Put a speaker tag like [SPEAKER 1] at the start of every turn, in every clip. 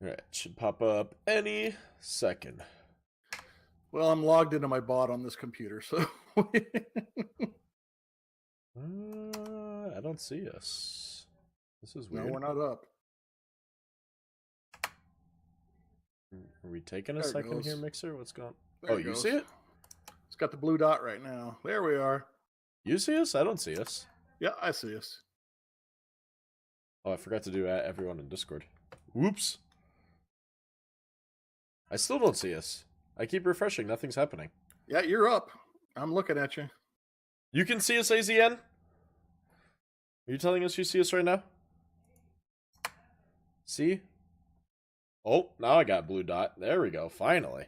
[SPEAKER 1] Alright, should pop up any second.
[SPEAKER 2] Well, I'm logged into my bot on this computer, so
[SPEAKER 1] I don't see us. This is
[SPEAKER 2] no,
[SPEAKER 1] weird.
[SPEAKER 2] we're not up.
[SPEAKER 1] Are we taking a
[SPEAKER 2] There it
[SPEAKER 1] second
[SPEAKER 2] goes.
[SPEAKER 1] here, Mixer? What's going on?
[SPEAKER 2] There
[SPEAKER 1] Oh,
[SPEAKER 2] it
[SPEAKER 1] you
[SPEAKER 2] goes.
[SPEAKER 1] see it?
[SPEAKER 2] It's got the blue dot right now. There we are.
[SPEAKER 1] You see us? I don't see us.
[SPEAKER 2] Yeah, I see us.
[SPEAKER 1] Oh, I forgot to do everyone in Discord. Whoops. I still don't see us. I keep refreshing. Nothing's happening.
[SPEAKER 2] Yeah, you're up. I'm looking at you.
[SPEAKER 1] You can see us, AZN? Are you telling us you see us right now? See? Oh, now I got blue dot. There we go. Finally.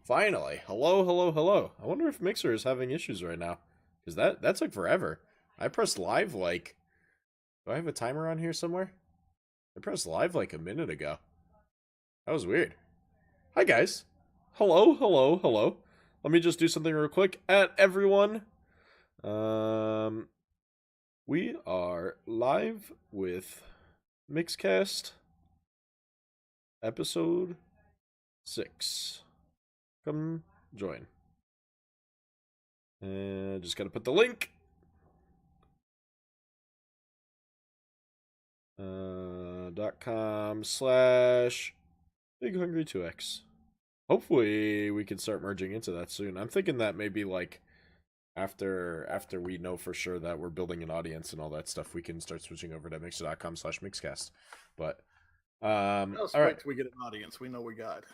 [SPEAKER 1] Finally. Hello, hello, hello. I wonder if Mixer is having issues right now. Because that took forever. I pressed live like... Do I have a timer on here somewhere? I pressed live like a minute ago. That was weird. Hi, guys. Hello, hello, hello. Let me just do something real quick. At everyone. We are live with Mixcast episode 6. Come join. Just gotta put the link. .com/BigHungry2X. Hopefully we can start merging into that soon. I'm thinking that maybe like after we know for sure that we're building an audience and all that stuff, we can start switching over to mixer.com/Mixcast. But
[SPEAKER 2] Let's
[SPEAKER 1] all
[SPEAKER 2] wait
[SPEAKER 1] right.
[SPEAKER 2] till we get an audience. We know we got.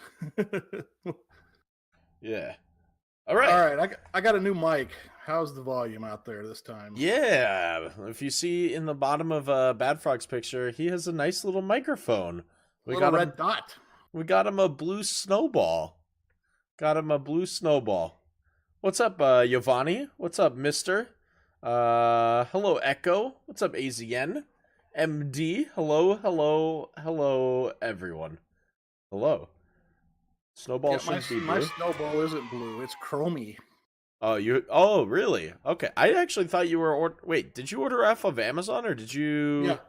[SPEAKER 1] Yeah. All right.
[SPEAKER 2] All right. I got a new mic. How's the volume out there this time?
[SPEAKER 1] Yeah. If you see in the bottom of Bad Frog's picture, he has a nice little microphone.
[SPEAKER 2] We got a red dot.
[SPEAKER 1] We got him a blue snowball. What's up, Giovanni? What's up, Mister? Hello, Echo. What's up, AZN? MD. Hello, hello, hello, everyone. Hello. Snowball
[SPEAKER 2] Yeah,
[SPEAKER 1] should be blue.
[SPEAKER 2] My snowball isn't blue. It's chromy.
[SPEAKER 1] Oh, really? Okay. I actually thought you were wait, did you order off of Amazon or did you...
[SPEAKER 2] Yeah.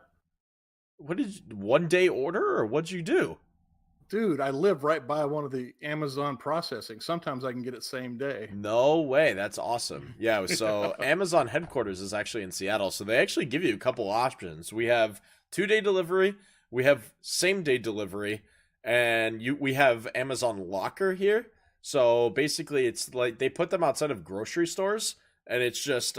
[SPEAKER 1] What did you... One day order or what'd you do?
[SPEAKER 2] Dude, I live right by one of the Amazon processing. Sometimes I can get it same day.
[SPEAKER 1] No way. That's awesome. Yeah, so Amazon headquarters is actually in Seattle, so they actually give you a couple options. We have 2-day delivery, we have same-day delivery, and we have Amazon Locker here. So basically it's like they put them outside of grocery stores, and it's just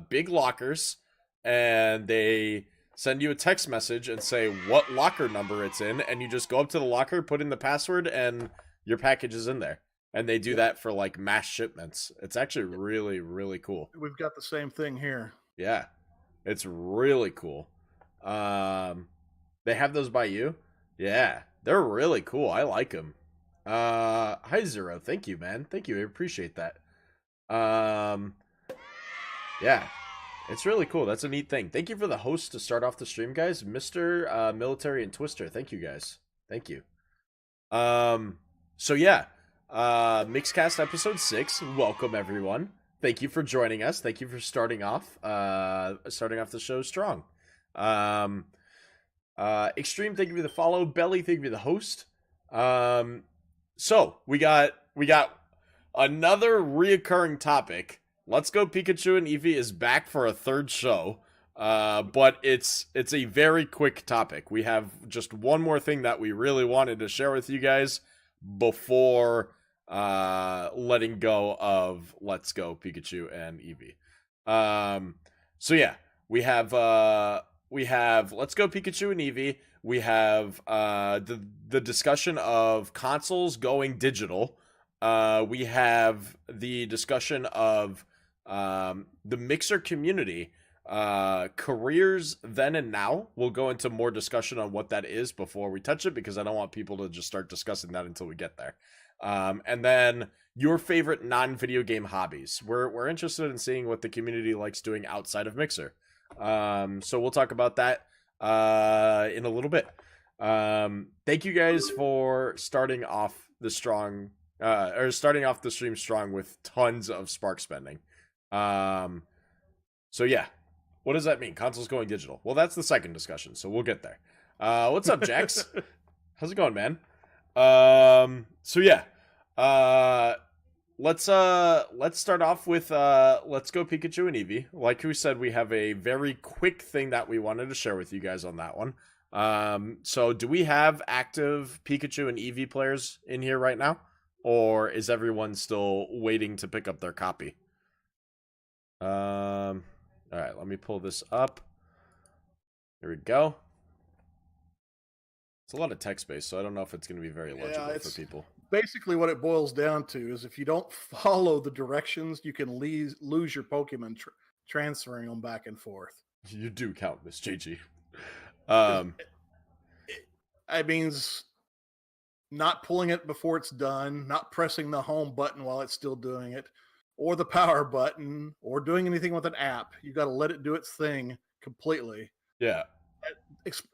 [SPEAKER 1] big lockers, and they send you a text message and say what locker number it's in, and you just go up to the locker, put in the password, and your package is in there. And they do that for like mass shipments. It's actually really, really cool.
[SPEAKER 2] We've got the same thing here.
[SPEAKER 1] Yeah, it's really cool. They have those by you? Yeah, they're really cool. I like them. Hi Zero, thank you, man. Thank you, I appreciate that. Yeah. It's really cool. That's a neat thing. Thank you for the host to start off the stream, guys. Mr. Military and Twister. Thank you, guys. Thank you. So yeah. Mixcast episode 6. Welcome, everyone. Thank you for joining us. Thank you for starting off the show strong. Extreme, thank you for the follow. Belly, thank you for the host. So we got another reoccurring topic. Let's Go Pikachu and Eevee is back for a third show, but it's a very quick topic. We have just one more thing that we really wanted to share with you guys before letting go of Let's Go Pikachu and Eevee. So yeah, we have Let's Go Pikachu and Eevee. We have the discussion of consoles going digital. We have the discussion of the Mixer community, careers then and now. We'll go into more discussion on what that is before we touch it, because I don't want people to just start discussing that until we get there. And then your favorite non-video game hobbies. We're interested in seeing what the community likes doing outside of Mixer. So we'll talk about that in a little bit. Thank you guys for starting off the stream strong with tons of spark spending. So yeah, what does that mean? Consoles going digital. Well, that's the second discussion, so we'll get there. What's up, Jax? How's it going, man? So yeah. Uh let's start off with let's go Pikachu and Eevee. Like we said, we have a very quick thing that we wanted to share with you guys on that one. So do we have active Pikachu and Eevee players in here right now? Or is everyone still waiting to pick up their copy? Alright, let me pull this up. Here we go. It's a lot of text space, so I don't know if it's going to be very legible for people.
[SPEAKER 2] Basically, what it boils down to is if you don't follow the directions, you can lose your Pokemon transferring them back and forth.
[SPEAKER 1] You do count, Miss JG.
[SPEAKER 2] It means not pulling it before it's done, not pressing the home button while it's still doing it, or the power button, or doing anything with an app. You got to let it do its thing completely.
[SPEAKER 1] Yeah.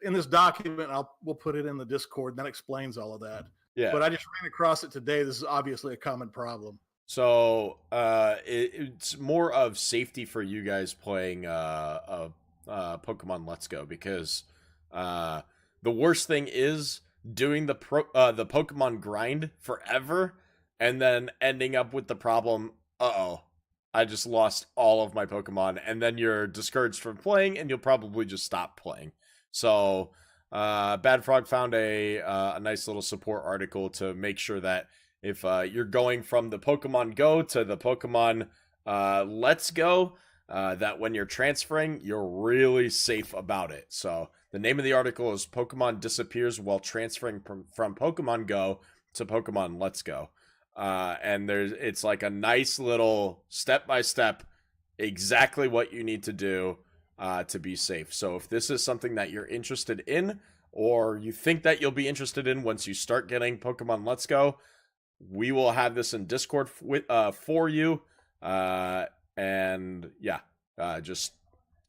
[SPEAKER 2] In this document, we'll put it in the Discord, and that explains all of that.
[SPEAKER 1] Yeah.
[SPEAKER 2] But I just ran across it today. This is obviously a common problem.
[SPEAKER 1] So it's more of safety for you guys playing Pokemon Let's Go, because the worst thing is doing the Pokemon grind forever and then ending up with the problem, I just lost all of my Pokemon, and then you're discouraged from playing, and you'll probably just stop playing. So, Bad Frog found a nice little support article to make sure that if you're going from the Pokemon Go to the Pokemon Let's Go, that when you're transferring, you're really safe about it. So, the name of the article is Pokemon Disappears While Transferring from Pokemon Go to Pokemon Let's Go. And it's like a nice little step-by-step, exactly what you need to do to be safe. So if this is something that you're interested in, or you think that you'll be interested in once you start getting Pokemon Let's Go, we will have this in Discord for you. And yeah, just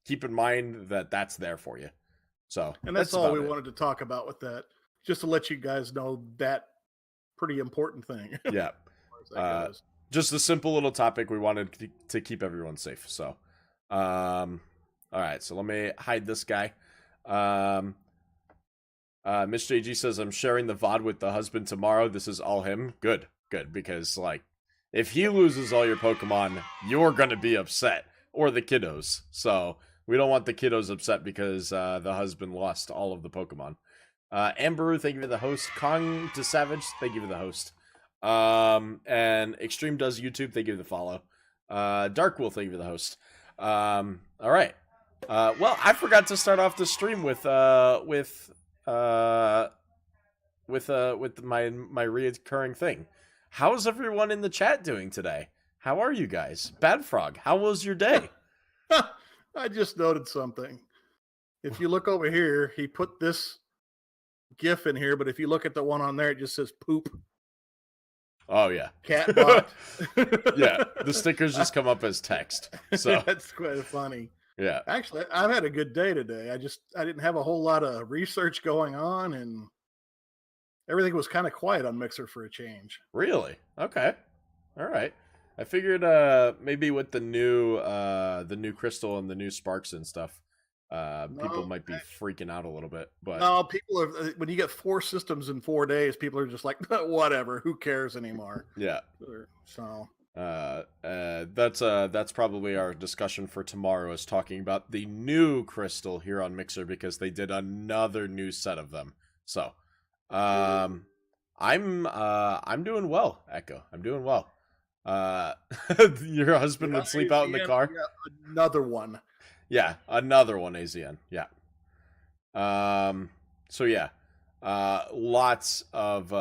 [SPEAKER 1] keep in mind that that's there for you. So,
[SPEAKER 2] and that's all we wanted to talk about with that, just to let you guys know that pretty important thing.
[SPEAKER 1] Yeah. Just a simple little topic we wanted to keep everyone safe. So, all right. So let me hide this guy. Miss JG says, I'm sharing the VOD with the husband tomorrow. This is all him. Good. Because, like, if he loses all your Pokemon, you're going to be upset. Or the kiddos. So, we don't want the kiddos upset because the husband lost all of the Pokemon. Amberu, thank you for the host. Kong to Savage, thank you for the host. And Extreme Does YouTube, thank you for the follow. Darkwool, thank you for the host. All right. Well, I forgot to start off the stream with my reoccurring thing. How's everyone in the chat doing today? How are you guys? Bad Frog, how was your day?
[SPEAKER 2] I just noted something. If you look over here, he put this GIF in here, but if you look at the one on there, it just says poop.
[SPEAKER 1] Oh yeah,
[SPEAKER 2] cat bot.
[SPEAKER 1] Yeah, the stickers just come up as text. So
[SPEAKER 2] that's quite funny.
[SPEAKER 1] Yeah,
[SPEAKER 2] actually, I've had a good day today. I didn't have a whole lot of research going on, and everything was kind of quiet on Mixer for a change.
[SPEAKER 1] Really? Okay. All right. I figured maybe with the new crystal and the new sparks and stuff, people might be freaking out a little bit. But
[SPEAKER 2] no, people are, when you get 4 systems in 4 days, people are just like, whatever, who cares anymore?
[SPEAKER 1] Yeah.
[SPEAKER 2] So
[SPEAKER 1] that's probably our discussion for tomorrow, is talking about the new crystal here on Mixer, because they did another new set of them. So I'm doing well, Echo. I'm doing well. Your husband would sleep out in the car.
[SPEAKER 2] Yeah, another one.
[SPEAKER 1] Yeah, another one, AZN. Yeah. So yeah, lots of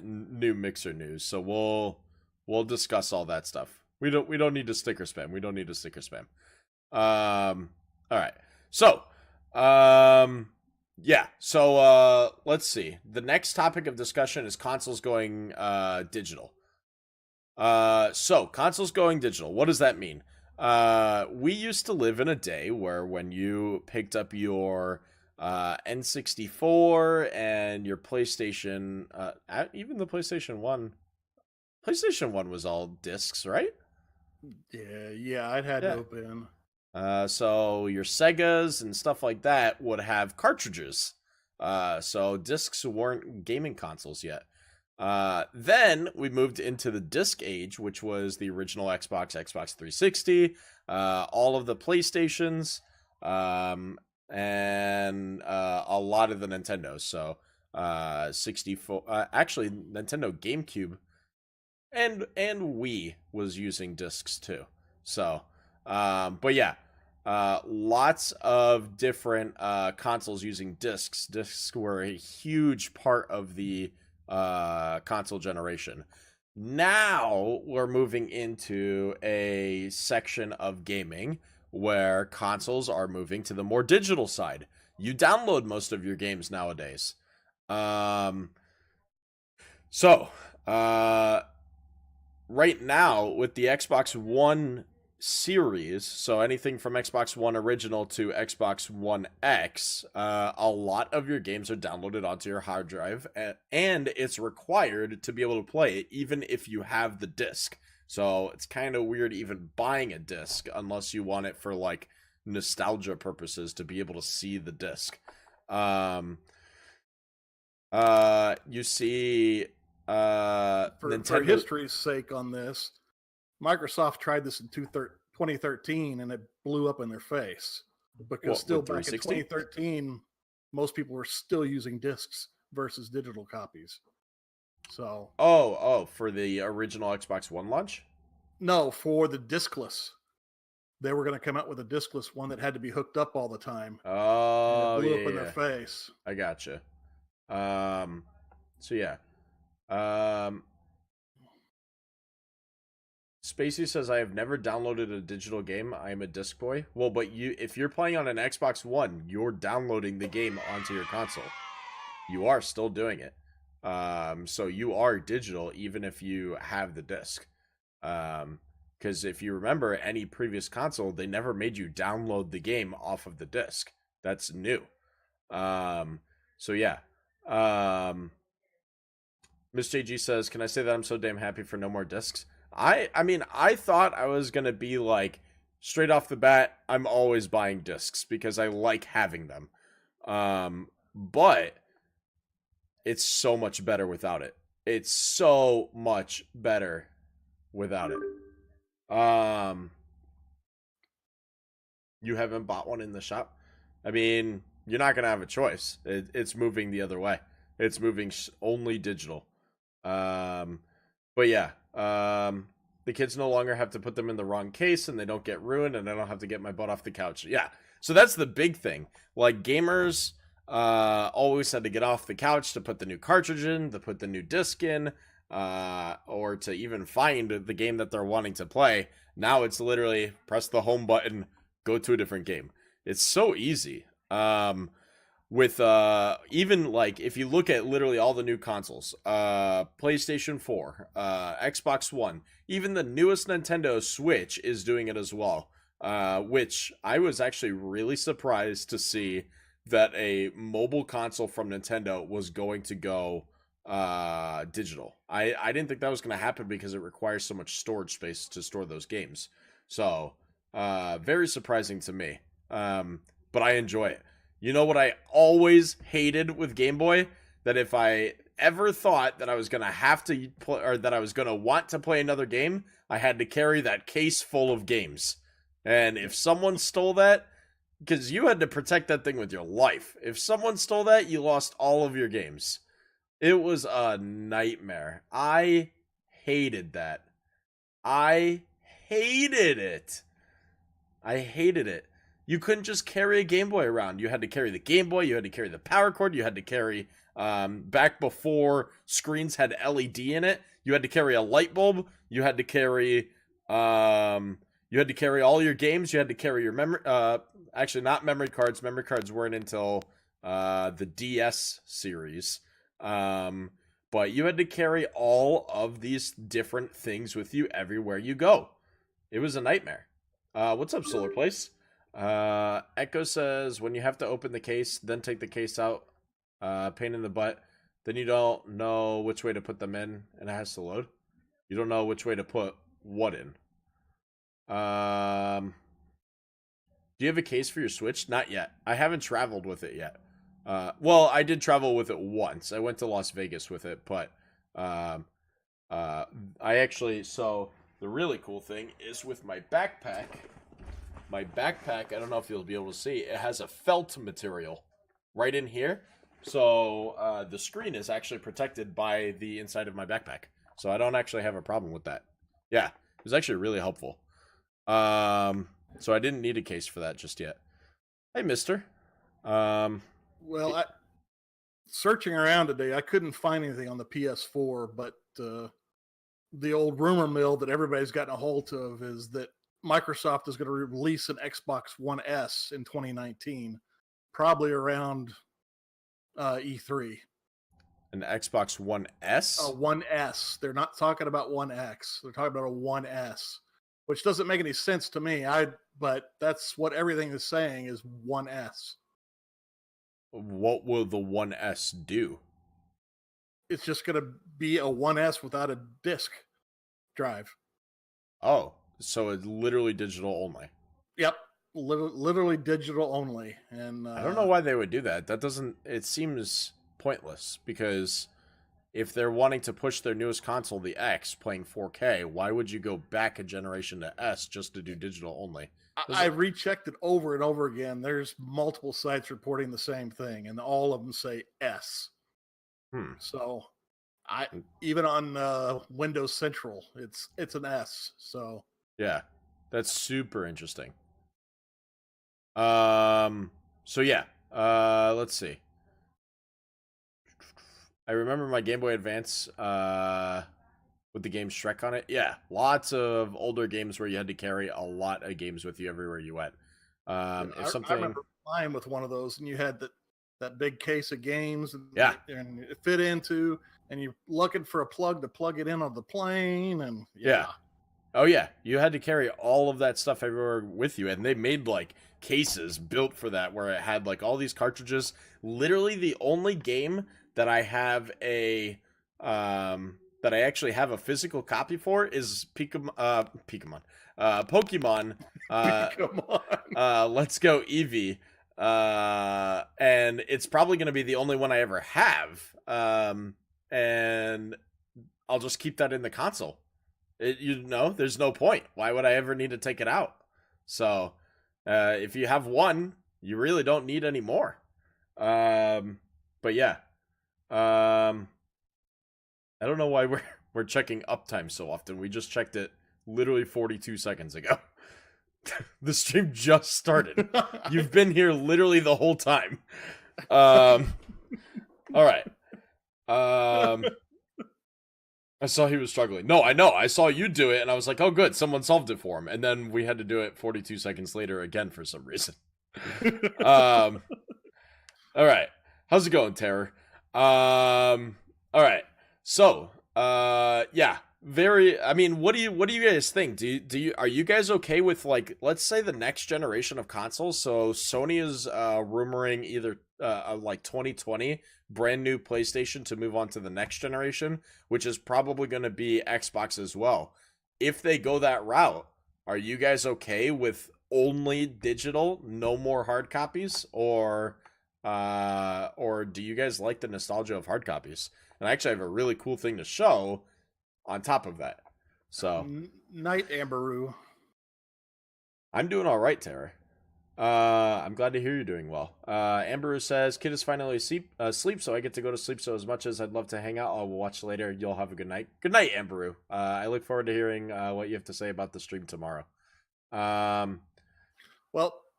[SPEAKER 1] new Mixer news. So we'll discuss all that stuff. We don't need to sticker spam. We don't need to sticker spam. All right. So, yeah. So let's see. The next topic of discussion is consoles going digital. So consoles going digital. What does that mean? We used to live in a day where when you picked up your N64 and your PlayStation, even the PlayStation 1 was all discs, right?
[SPEAKER 2] Yeah, I'd had no bin.
[SPEAKER 1] So your Segas and stuff like that would have cartridges. So discs weren't gaming consoles yet. Then we moved into the disc age, which was the original Xbox, Xbox 360, all of the PlayStations, and a lot of the Nintendos. So 64, actually Nintendo GameCube and Wii was using discs too. So, but yeah, lots of different consoles using discs. Discs were a huge part of the console generation. Now we're moving into a section of gaming where consoles are moving to the more digital side. You download most of your games nowadays. So, right now with the Xbox One series, so anything from Xbox One original to Xbox One X, a lot of your games are downloaded onto your hard drive, and it's required to be able to play it even if you have the disc. So it's kind of weird even buying a disc unless you want it for like nostalgia purposes to be able to see the disc. You see
[SPEAKER 2] For
[SPEAKER 1] Nintendo
[SPEAKER 2] history's sake on this, Microsoft tried this in 2013 and it blew up in their face because
[SPEAKER 1] What,
[SPEAKER 2] still
[SPEAKER 1] with
[SPEAKER 2] back in
[SPEAKER 1] 360?
[SPEAKER 2] 2013, most people were still using discs versus digital copies. So
[SPEAKER 1] For the original Xbox One launch?
[SPEAKER 2] no, for the discless, they were going to come out with a discless one that had to be hooked up all the time, and it
[SPEAKER 1] Oh,
[SPEAKER 2] blew
[SPEAKER 1] yeah,
[SPEAKER 2] up in their
[SPEAKER 1] yeah.
[SPEAKER 2] face.
[SPEAKER 1] I gotcha. So yeah. Spacey says, I have never downloaded a digital game. I am a disc boy. Well, but if you're playing on an Xbox One, you're downloading the game onto your console. You are still doing it. So you are digital even if you have the disc. Because if you remember any previous console, they never made you download the game off of the disc. That's new. So yeah. Miss JG says, "Can I say that I'm so damn happy for no more discs?" I mean, I thought I was gonna be like straight off the bat. I'm always buying discs because I like having them. But it's so much better without it. It's so much better without it. You haven't bought one in the shop? I mean, you're not gonna have a choice. It's moving the other way. It's moving only digital. But yeah, the kids no longer have to put them in the wrong case, and they don't get ruined, and I don't have to get my butt off the couch. Yeah, so that's the big thing. Like gamers, always had to get off the couch to put the new cartridge in, to put the new disc in, or to even find the game that they're wanting to play. Now it's literally press the home button, go to a different game. It's so easy. With even like if you look at literally all the new consoles, PlayStation 4, Xbox One, even the newest Nintendo Switch is doing it as well. Which I was actually really surprised to see that a mobile console from Nintendo was going to go digital. I didn't think that was going to happen because it requires so much storage space to store those games. So very surprising to me. But I enjoy it. You know what I always hated with Game Boy? That if I ever thought that I was going to have to play, or that I was going to want to play another game, I had to carry that case full of games. And if someone stole that, because you had to protect that thing with your life. If someone stole that, you lost all of your games. It was a nightmare. I hated that. I hated it. I hated it. You couldn't just carry a Game Boy around. You had to carry the Game Boy. You had to carry the power cord. You had to carry, back before screens had LED in it, you had to carry a light bulb. You had to carry, all your games. You had to carry your memory. Actually, not memory cards. Memory cards weren't until the DS series. But you had to carry all of these different things with you everywhere you go. It was a nightmare. What's up, Solar Place? Echo says, when you have to open the case, then take the case out, pain in the butt, then you don't know which way to put them in, and it has to load. You don't know which way to put what in. Do you have a case for your Switch? Not yet. I haven't traveled with it yet. Well, I did travel with it once. I went to Las Vegas with it, but um, I actually. So the really cool thing is with my backpack. My backpack. I don't know if you'll be able to see. It has a felt material right in here. So the screen is actually protected by the inside of my backpack. So I don't actually have a problem with that. Yeah, it was actually really helpful. So I didn't need a case for that just yet. Hey, mister. Um,
[SPEAKER 2] Well, searching around today, I couldn't find anything on the PS4, but the old rumor mill that everybody's gotten a hold of is that Microsoft is going to release an Xbox One S in 2019, probably around E3.
[SPEAKER 1] an Xbox One S?
[SPEAKER 2] One S. They're not talking about One X. They're talking about a One S, which doesn't make any sense to me. But that's what everything is saying is One S.
[SPEAKER 1] What will the One S do?
[SPEAKER 2] It's just going to be a One S without a disc drive.
[SPEAKER 1] Oh, so it's literally digital only.
[SPEAKER 2] Yep, literally digital only. And
[SPEAKER 1] I don't know why they would do that. That doesn't. It seems pointless because if they're wanting to push their newest console, the X, playing 4K, why would you go back a generation to S just to do digital only?
[SPEAKER 2] I rechecked it over and over again. There's multiple sites reporting the same thing, and all of them say S. So, even on Windows Central, it's an S. So
[SPEAKER 1] yeah, that's super interesting. So yeah, let's see. I remember my Game Boy Advance with the game Shrek on it. Yeah, lots of older games where you had to carry a lot of games with you everywhere you went.
[SPEAKER 2] I remember flying with one of those, and you had that big case of games, and it fit into, and you're looking for a plug to plug it in on the plane, and
[SPEAKER 1] Oh yeah, you had to carry all of that stuff everywhere with you, and they made like cases built for that where it had like all these cartridges. Literally, the only game that I have that I actually have a physical copy for is Pokemon.
[SPEAKER 2] Come on.
[SPEAKER 1] Let's Go Eevee. And it's probably going to be the only one I ever have. And I'll just keep that in the console. There's no point. Why would I ever need to take it out? So, if you have one, you really don't need any more. But yeah. I don't know why we're checking uptime so often. We just checked it literally 42 seconds ago. The stream just started. You've been here literally the whole time. All right. I saw he was struggling. No, I know. I saw you do it, and I was like, oh, good. Someone solved it for him. And then we had to do it 42 seconds later again for some reason. All right. How's it going, Terror? All right. So, yeah. I mean, what do you guys think? Are you guys okay with, like, let's say the next generation of consoles? So Sony is rumoring either like 2020 brand new PlayStation to move on to the next generation, which is probably going to be Xbox as well. If they go that route, are you guys okay with only digital, no more hard copies, or do you guys like the nostalgia of hard copies? And I actually have a really cool thing to show on top of that. So,
[SPEAKER 2] Night Amberu.
[SPEAKER 1] I'm doing all right, Tara. I'm glad to hear you're doing well. Amberu says, kid is finally asleep, so I get to go to sleep. So as much as I'd love to hang out, I'll watch later. You'll have a good night. Good night, Amberu. I look forward to hearing what you have to say about the stream tomorrow.
[SPEAKER 2] Well,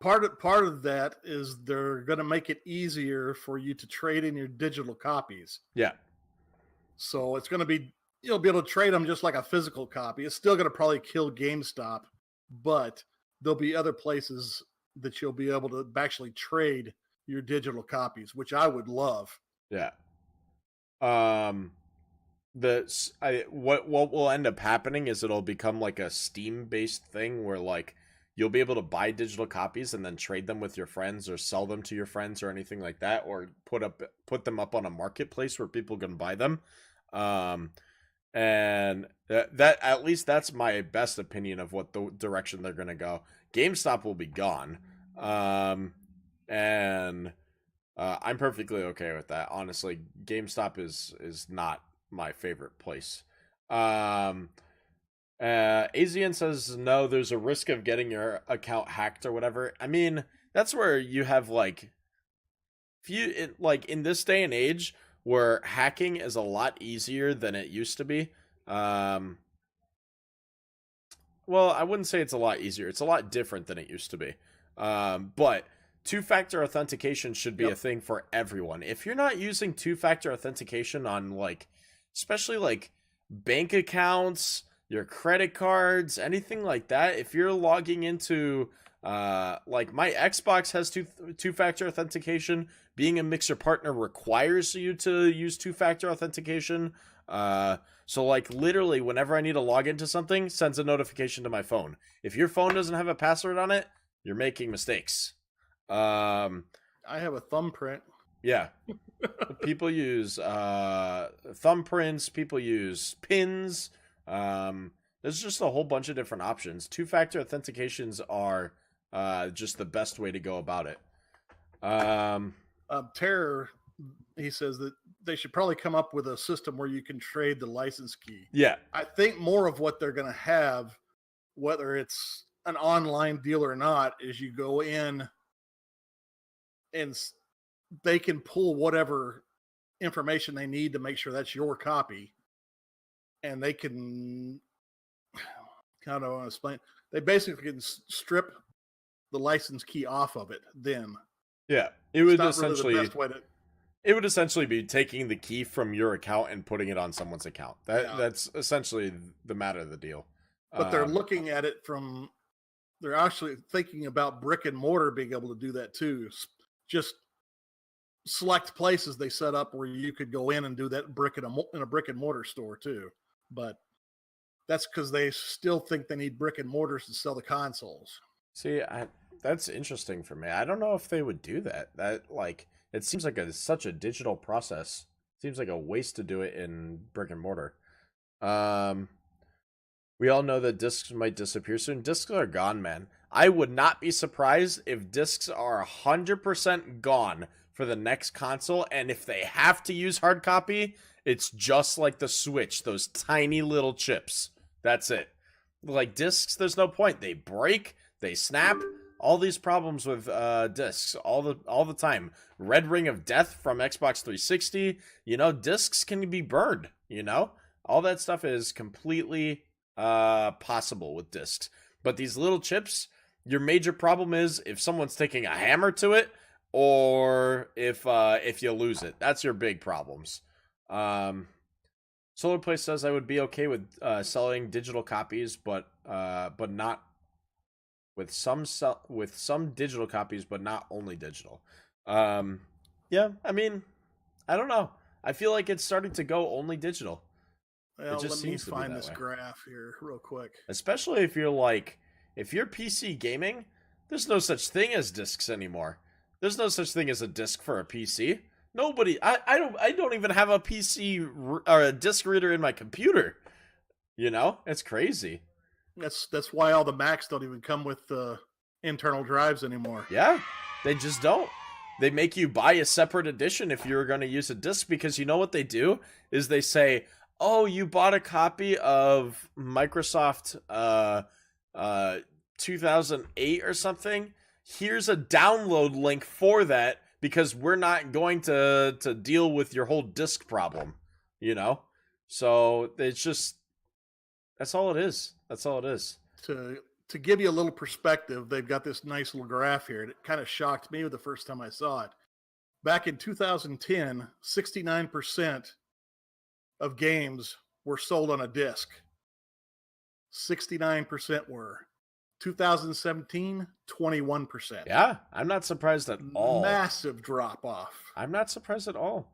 [SPEAKER 2] part of that is they're going to make it easier for you to trade in your digital copies.
[SPEAKER 1] Yeah.
[SPEAKER 2] So it's going to be, you'll be able to trade them just like a physical copy. It's still going to probably kill GameStop, but there'll be other places that you'll be able to actually trade your digital copies, which I would love.
[SPEAKER 1] Yeah. What will end up happening is it'll become like a Steam based thing where like you'll be able to buy digital copies and then trade them with your friends or sell them to your friends or anything like that, or put them up on a marketplace where people can buy them. And that at least that's my best opinion of what the direction they're going to go. GameStop will be gone. I'm perfectly okay with that. Honestly, GameStop is not my favorite place. Azian says no. There's a risk of getting your account hacked or whatever. I mean, that's where you have like, if you like in this day and age where hacking is a lot easier than it used to be. Um, well, I wouldn't say it's a lot easier. It's a lot different than it used to be. But two-factor authentication should be a thing for everyone. If you're not using two-factor authentication on like, especially like bank accounts, your credit cards, anything like that, if you're logging into like my Xbox has two-factor authentication, being a Mixer partner requires you to use two-factor authentication. So like literally whenever I need to log into something, sends a notification to my phone. If your phone doesn't have a password on it, you're making mistakes.
[SPEAKER 2] I have a thumbprint.
[SPEAKER 1] Yeah. People use thumbprints, people use pins. There's just a whole bunch of different options. Two-factor authentications are just the best way to go about it.
[SPEAKER 2] Terror, he says that they should probably come up with a system where you can trade the license key.
[SPEAKER 1] Yeah.
[SPEAKER 2] I think more of what they're going to have, whether it's an online deal or not, is you go in and they can pull whatever information they need to make sure that's your copy. And they can, kind of want to explain, they basically can strip the license key off of it then.
[SPEAKER 1] Yeah. It would
[SPEAKER 2] essentially
[SPEAKER 1] be taking the key from your account and putting it on someone's account. That's essentially the matter of the deal.
[SPEAKER 2] But they're looking at it from, they're actually thinking about brick and mortar being able to do that too. Just select places they set up where you could go in and do that in a brick and mortar store too. But that's because they still think they need brick and mortars to sell the consoles.
[SPEAKER 1] See, that's interesting for me. I don't know if they would do that. That like it seems like such a digital process. Seems like a waste to do it in brick and mortar. We all know that discs might disappear soon. Discs are gone, man. I would not be surprised if discs are 100% gone for the next console, and if they have to use hard copy, it's just like the Switch, those tiny little chips. That's it. Like discs, there's no point. They break, they snap. All these problems with discs all the time. Red Ring of Death from Xbox 360. You know, discs can be burned. You know, all that stuff is completely possible with discs. But these little chips, your major problem is if someone's taking a hammer to it, or if you lose it. That's your big problems. Solar Place says I would be okay with selling digital copies, but not with some digital copies, but not only digital. Yeah, I mean, I don't know. I feel like it's starting to go only digital.
[SPEAKER 2] Well, it just let me find this graph here real quick.
[SPEAKER 1] Especially if you're PC gaming, there's no such thing as discs anymore. There's no such thing as a disc for a PC. Nobody. I don't even have a PC or a disc reader in my computer. You know, it's crazy.
[SPEAKER 2] That's why all the Macs don't even come with internal drives anymore.
[SPEAKER 1] Yeah, they just don't. They make you buy a separate edition if you're going to use a disc, because you know what they do is they say, "Oh, you bought a copy of Microsoft 2008 or something. Here's a download link for that, because we're not going to deal with your whole disc problem." You know, so it's just that's all it is. That's all it is.
[SPEAKER 2] To give you a little perspective, they've got this nice little graph here. It kind of shocked me the first time I saw it. Back in 2010, 69% of games were sold on a disc. 69% were. 2017, 21%.
[SPEAKER 1] Yeah, I'm not surprised at all.
[SPEAKER 2] Massive drop off.
[SPEAKER 1] I'm not surprised at all.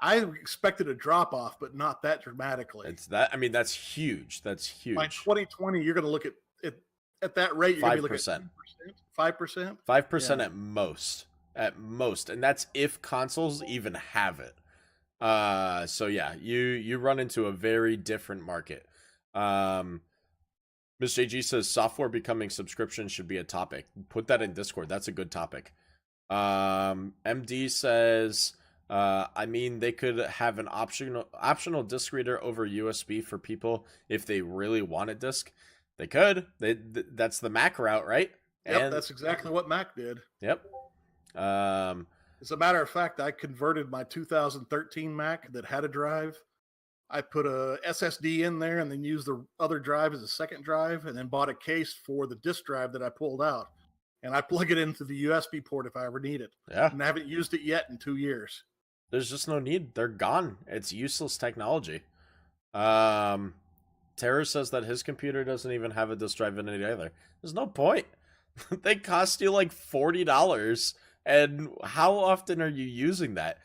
[SPEAKER 2] I expected a drop off, but not that dramatically.
[SPEAKER 1] It's that. I mean, that's huge. That's huge.
[SPEAKER 2] By 2020, you're going to look at that rate. You're
[SPEAKER 1] 5%.
[SPEAKER 2] 5%.
[SPEAKER 1] 5% at most. At most, and that's if consoles even have it. So yeah, you run into a very different market. Miss JG says software becoming subscription should be a topic. Put that in Discord. That's a good topic. MD says, I mean, they could have an optional disc reader over USB for people if they really want a disc. They could. That's the Mac route, right?
[SPEAKER 2] Yep,
[SPEAKER 1] And
[SPEAKER 2] that's exactly what Mac did.
[SPEAKER 1] yep.
[SPEAKER 2] As a matter of fact, I converted my 2013 Mac that had a drive. I put a SSD in there and then used the other drive as a second drive, and then bought a case for the disk drive that I pulled out. And I plug it into the USB port if I ever need it.
[SPEAKER 1] Yeah.
[SPEAKER 2] And I haven't used it yet in 2 years.
[SPEAKER 1] There's just no need. They're gone. It's useless technology. Terror says that his computer doesn't even have a disk drive in it either. There's no point. They cost you like $40. And how often are you using that?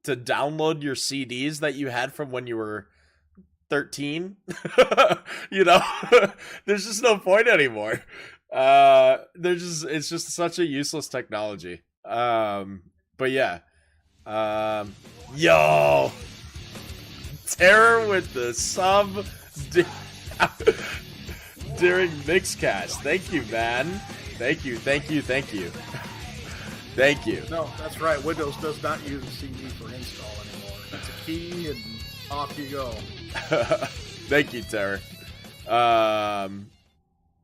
[SPEAKER 1] To download your CDs that you had from when you were 13? You know? There's just no point anymore. It's just such a useless technology. But yeah. Yo! Terror with the sub during Mixcast. Thank you, man. Thank you. Thank you.
[SPEAKER 2] No, that's right. Windows does not use a CD for install anymore. It's a key and off you go.
[SPEAKER 1] Thank you, Terror.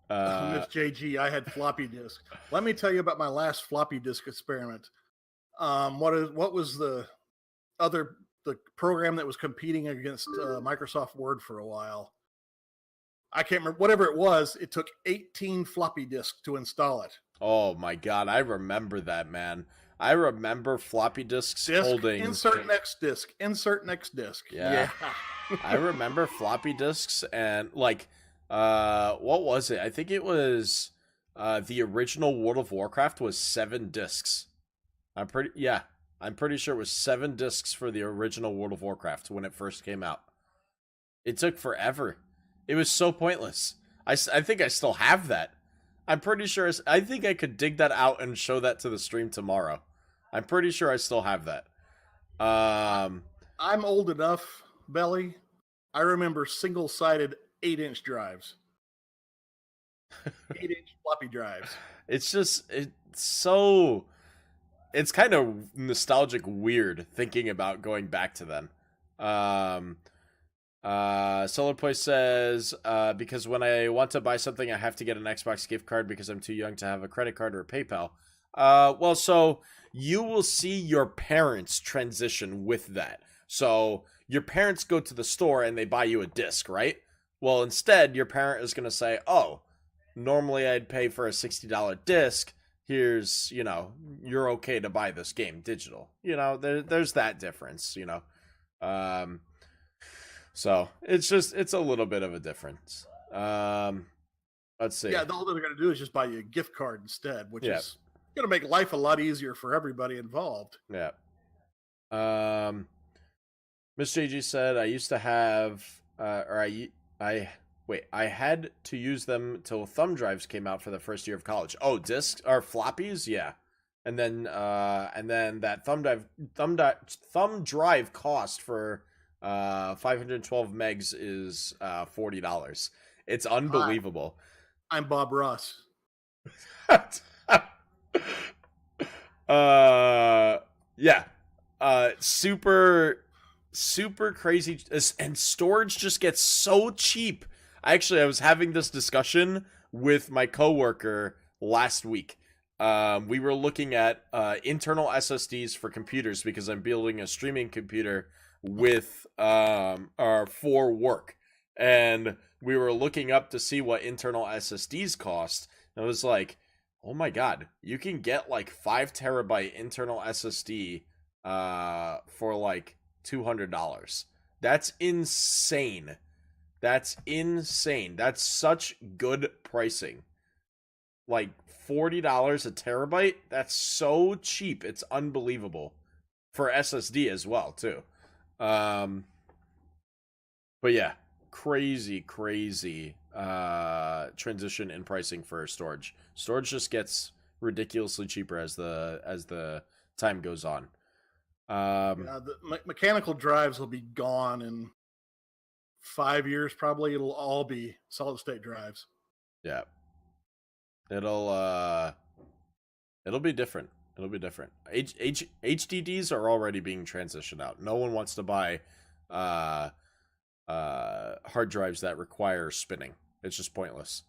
[SPEAKER 2] Miss JG, I had floppy disk. Let me tell you about my last floppy disk experiment. What was the program that was competing against Microsoft Word for a while? I can't remember. Whatever it was, it took 18 floppy disks to install it.
[SPEAKER 1] Oh my god, I remember that, man. I remember floppy disks holding.
[SPEAKER 2] Insert next disk. Insert next disk.
[SPEAKER 1] Yeah. I remember floppy disks and like, what was it? I think it was the original World of Warcraft was 7 disks. I'm pretty sure it was 7 discs for the original World of Warcraft when it first came out. It took forever. It was so pointless. I think I still have that. I'm pretty sure. I think I could dig that out and show that to the stream tomorrow. I'm pretty sure I still have that.
[SPEAKER 2] I'm old enough, Belly. I remember single-sided 8-inch drives. 8-inch floppy drives.
[SPEAKER 1] It's kind of nostalgic weird thinking about going back to then. Solarpoise says, because when I want to buy something, I have to get an Xbox gift card because I'm too young to have a credit card or a PayPal. Well, so you will see your parents transition with that. So your parents go to the store and they buy you a disc, right? Well, instead, your parent is going to say, oh, normally I'd pay for a $60 disc. Here's, you're okay to buy this game digital. There's that difference, So it's a little bit of a difference. Let's see.
[SPEAKER 2] Yeah, all they're going to do is just buy you a gift card instead, which is going to make life a lot easier for everybody involved.
[SPEAKER 1] Yeah. Miss JG said, I used to have, I had to use them till thumb drives came out for the first year of college. Oh, discs or floppies? Yeah. And then that thumb drive cost for 512 megs is $40. It's unbelievable.
[SPEAKER 2] I'm Bob Ross.
[SPEAKER 1] Yeah. Super crazy, and storage just gets so cheap. I was having this discussion with my coworker last week. We were looking at internal SSDs for computers because I'm building a streaming computer with for work, and we were looking up to see what internal SSDs cost. And I was like, oh my god, you can get like 5 terabyte internal SSD for like $200. That's insane. That's such good pricing. Like $40 a terabyte. That's so cheap. It's unbelievable for SSD as well too. But yeah, crazy transition in pricing for storage. Storage just gets ridiculously cheaper as the time goes on.
[SPEAKER 2] The mechanical drives will be gone in 5 years probably. It'll all be solid state drives.
[SPEAKER 1] Yeah. It'll be different. It'll be different. HDDs are already being transitioned out. No one wants to buy hard drives that require spinning. It's just pointless.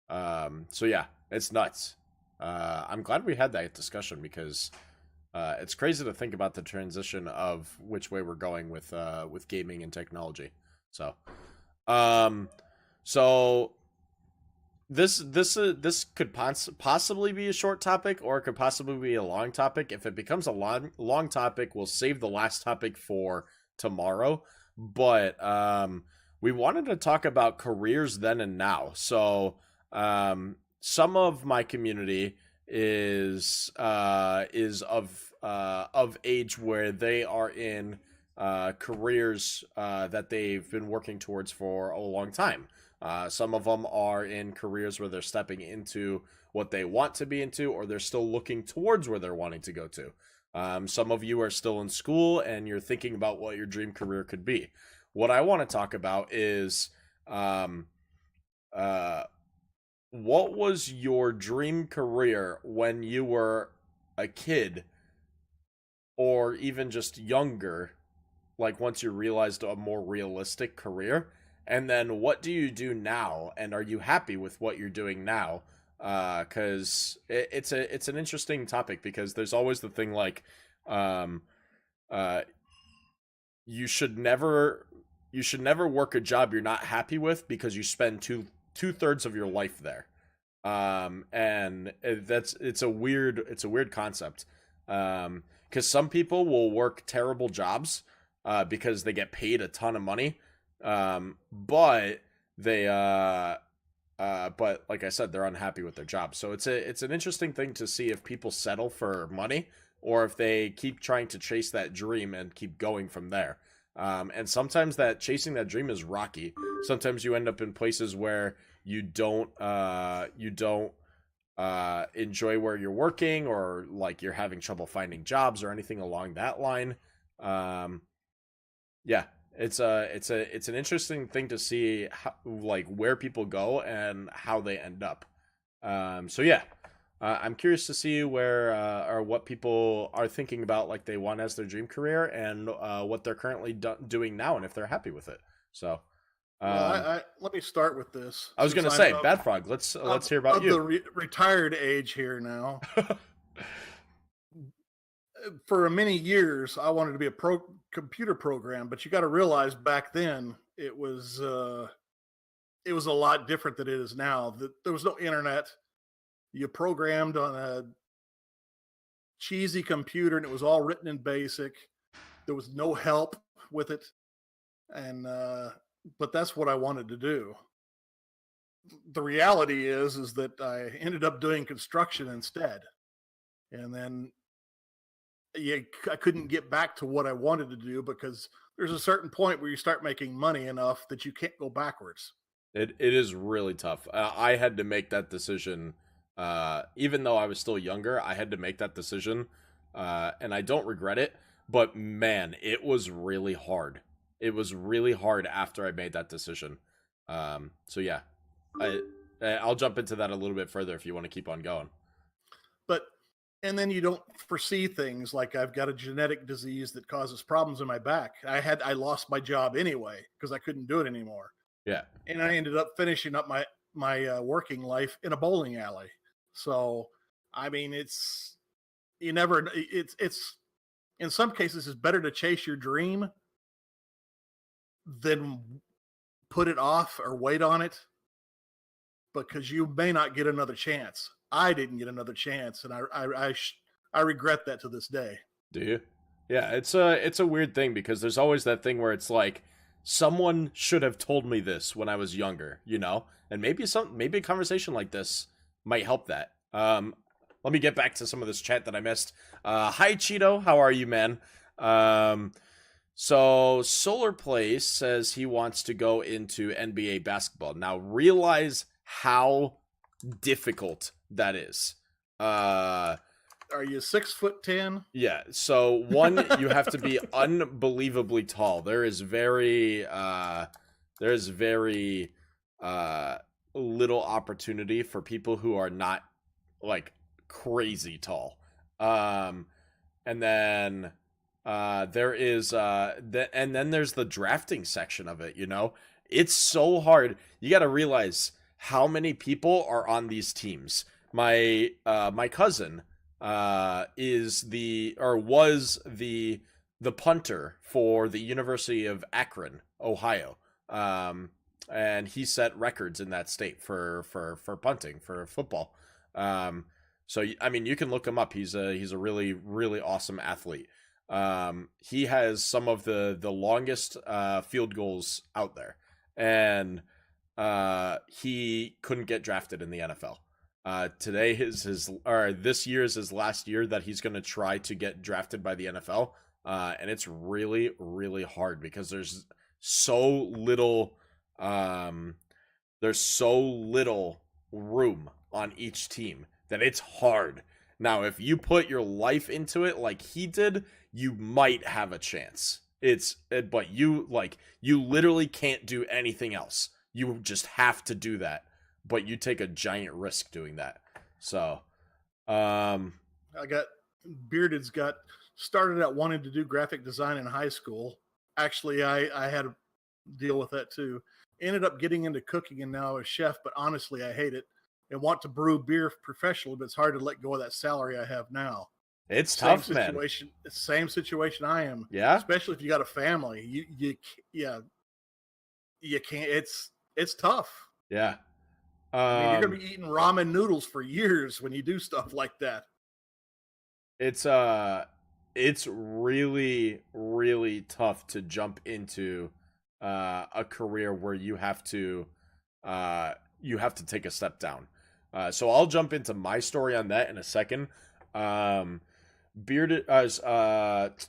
[SPEAKER 1] So yeah, it's nuts. I'm glad we had that discussion because it's crazy to think about the transition of which way we're going with gaming and technology. So, so this could possibly be a short topic, or it could possibly be a long topic. If it becomes a long topic, we'll save the last topic for tomorrow. But we wanted to talk about careers then and now. So some of my community is of age where they are in careers that they've been working towards for a long time. Some of them are in careers where they're stepping into what they want to be into, or they're still looking towards where they're wanting to go to. Some of you are still in school and you're thinking about what your dream career could be. What I want to talk about is what was your dream career when you were a kid, or even just younger, like once you realized a more realistic career? And then what do you do now, and are you happy with what you're doing now? Because it's an interesting topic, because there's always the thing like you should never work a job you're not happy with, because you spend two-thirds of your life there. And it's a weird concept. Because some people will work terrible jobs because they get paid a ton of money. But like I said, they're unhappy with their job. So it's an interesting thing to see if people settle for money, or if they keep trying to chase that dream and keep going from there. And sometimes that chasing that dream is rocky. Sometimes you end up in places where you don't enjoy where you're working, or like you're having trouble finding jobs or anything along that line. Yeah, it's an interesting thing to see how, like, where people go and how they end up. So yeah, I'm curious to see where or what people are thinking about, like they want as their dream career, and what they're currently doing now, and if they're happy with it. So.
[SPEAKER 2] Well, let me start with this.
[SPEAKER 1] I was going to say, Bad Frog. Let's hear about you.
[SPEAKER 2] The retired age here now. For many years, I wanted to be a computer program, but you got to realize back then it was a lot different than it is now. There was no internet. You programmed on a cheesy computer, and it was all written in BASIC. There was no help with it, and but that's what I wanted to do. The reality is that I ended up doing construction instead. And then I couldn't get back to what I wanted to do, because there's a certain point where you start making money enough that you can't go backwards.
[SPEAKER 1] It is really tough. I had to make that decision, even though I was still younger. I had to make that decision, and I don't regret it. But man, it was really hard. It was really hard after I made that decision. So yeah, I'll jump into that a little bit further if you want to keep on going.
[SPEAKER 2] And then you don't foresee things like I've got a genetic disease that causes problems in my back. I lost my job anyway because I couldn't do it anymore.
[SPEAKER 1] Yeah.
[SPEAKER 2] And I ended up finishing up my working life in a bowling alley. So, I mean, it's in some cases it's better to chase your dream than put it off or wait on it, because you may not get another chance. I didn't get another chance, and I regret that to this day.
[SPEAKER 1] Do you? Yeah, it's a weird thing, because there's always that thing where it's like, someone should have told me this when I was younger, you know? And maybe a conversation like this might help that. Let me get back to some of this chat that I missed. Hi Cheeto, how are you, man? So Solar Place says he wants to go into NBA basketball. Now realize how difficult that is.
[SPEAKER 2] Are you 6'10"?
[SPEAKER 1] Yeah. So one, you have to be unbelievably tall. There is very little opportunity for people who are not like crazy tall. And then and then there's the drafting section of it, you know. It's so hard. You got to realize how many people are on these teams. My cousin was the punter for the University of Akron, Ohio. And he set records in that state for punting for football. So I mean, you can look him up. He's a really really awesome athlete. He has some of the longest field goals out there, and he couldn't get drafted in the NFL. Today this year is his last year that he's going to try to get drafted by the NFL, and it's really really hard because so little there's so little room on each team that it's hard. Now, if you put your life into it like he did, you might have a chance. But you literally can't do anything else. You just have to do that. But you take a giant risk doing that. So,
[SPEAKER 2] Bearded's got started out wanting to do graphic design in high school. Actually, I had to deal with that too. Ended up getting into cooking and now a chef, but honestly, I hate it and want to brew beer professionally, but it's hard to let go of that salary I have now.
[SPEAKER 1] It's tough, man.
[SPEAKER 2] Same situation I am.
[SPEAKER 1] Yeah.
[SPEAKER 2] Especially if you got a family, you can't. It's tough.
[SPEAKER 1] Yeah.
[SPEAKER 2] I mean, you're gonna be eating ramen noodles for years when you do stuff like that.
[SPEAKER 1] It's really really tough to jump into a career where you have to take a step down. So I'll jump into my story on that in a second. Bearded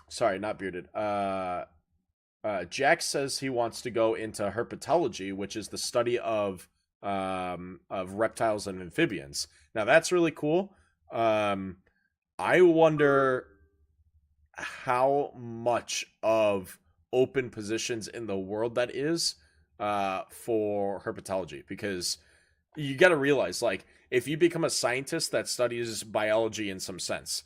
[SPEAKER 1] sorry, not Bearded. Jack says he wants to go into herpetology, which is the study of reptiles and amphibians. Now that's really cool. I wonder how much of open positions in the world that is for herpetology, because you got to realize, like, if you become a scientist that studies biology in some sense,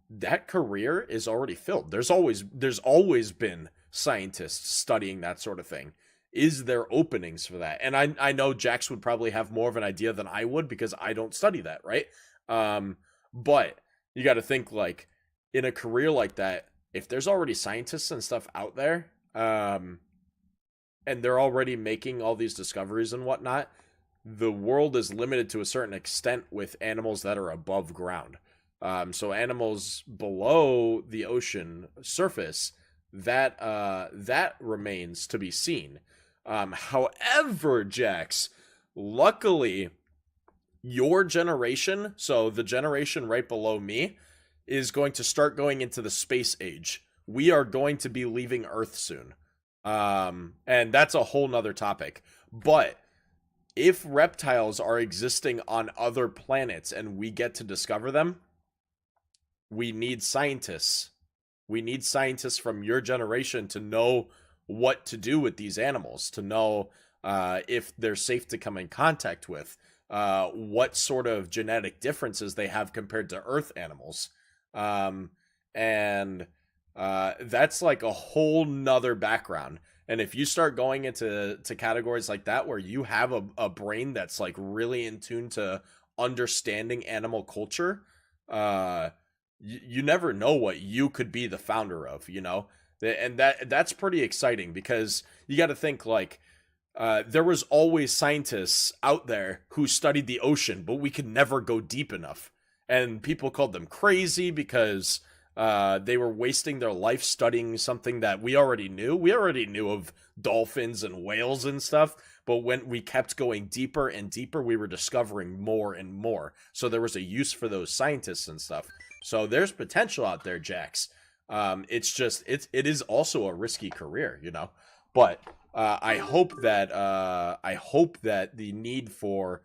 [SPEAKER 1] that career is already filled. There's always been scientists studying that sort of thing. Is there openings for that? And I know Jax would probably have more of an idea than I would because I don't study that, right? But you got to think, like, in a career like that, if there's already scientists and stuff out there, and they're already making all these discoveries and whatnot, the world is limited to a certain extent with animals that are above ground. So animals below the ocean surface, that remains to be seen. However, Jax, luckily, your generation, so the generation right below me, is going to start going into the space age. We are going to be leaving Earth soon. And that's a whole nother topic. But if reptiles are existing on other planets and we get to discover them, we need scientists. We need scientists from your generation to know what to do with these animals, to know if they're safe to come in contact with, what sort of genetic differences they have compared to Earth animals. And that's like a whole nother background. And if you start going into categories like that, where you have a brain that's like really in tune to understanding animal culture, you never know what you could be the founder of, you know? And that's pretty exciting, because you got to think, like, there was always scientists out there who studied the ocean, but we could never go deep enough. And people called them crazy because they were wasting their life studying something that we already knew. We already knew of dolphins and whales and stuff, but when we kept going deeper and deeper, we were discovering more and more. So there was a use for those scientists and stuff. So there's potential out there, Jax. It's just it is also a risky career, you know. But I hope that the need for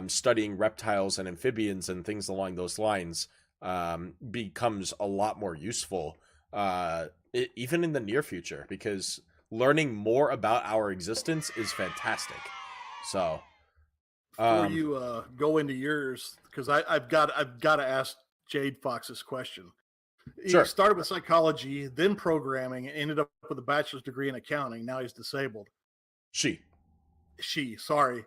[SPEAKER 1] studying reptiles and amphibians and things along those lines becomes a lot more useful, even in the near future, because learning more about our existence is fantastic. So
[SPEAKER 2] before you go into yours, because I've got to ask Jade Fox's question. He
[SPEAKER 1] Sure.
[SPEAKER 2] started with psychology, then programming, and ended up with a bachelor's degree in accounting. Now he's disabled.
[SPEAKER 1] She.
[SPEAKER 2] Sorry.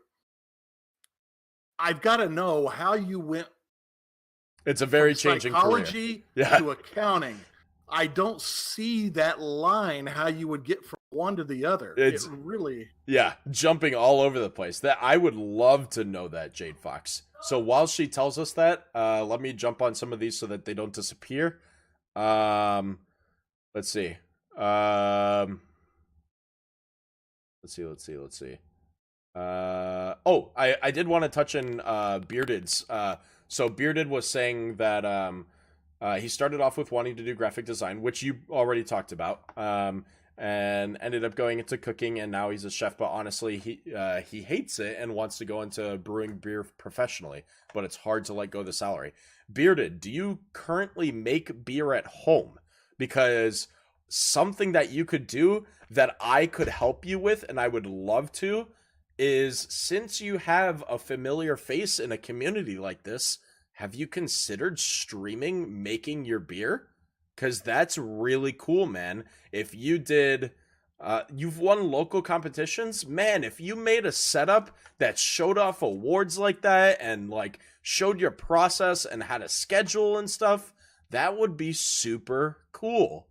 [SPEAKER 2] I've got to know how you went
[SPEAKER 1] It's a very changing career.
[SPEAKER 2] Psychology to accounting. I don't see that line, how you would get from one to the other.
[SPEAKER 1] It's
[SPEAKER 2] really...
[SPEAKER 1] Yeah, jumping all over the place. That I would love to know that, Jade Fox. So while she tells us that, let me jump on some of these so that they don't disappear. Let's see. Let's see. I did want to touch in Bearded's. So Bearded was saying that he started off with wanting to do graphic design, which you already talked about, and ended up going into cooking, and now he's a chef. But honestly, he hates it and wants to go into brewing beer professionally, but it's hard to let go of the salary. Bearded, do you currently make beer at home? Because something that you could do that I could help you with, and I would love to, is since you have a familiar face in a community like this, have you considered streaming making your beer? Because that's really cool, man. If you did, you've won local competitions, man. If you made a setup that showed off awards like that and like showed your process and had a schedule and stuff, that would be super cool.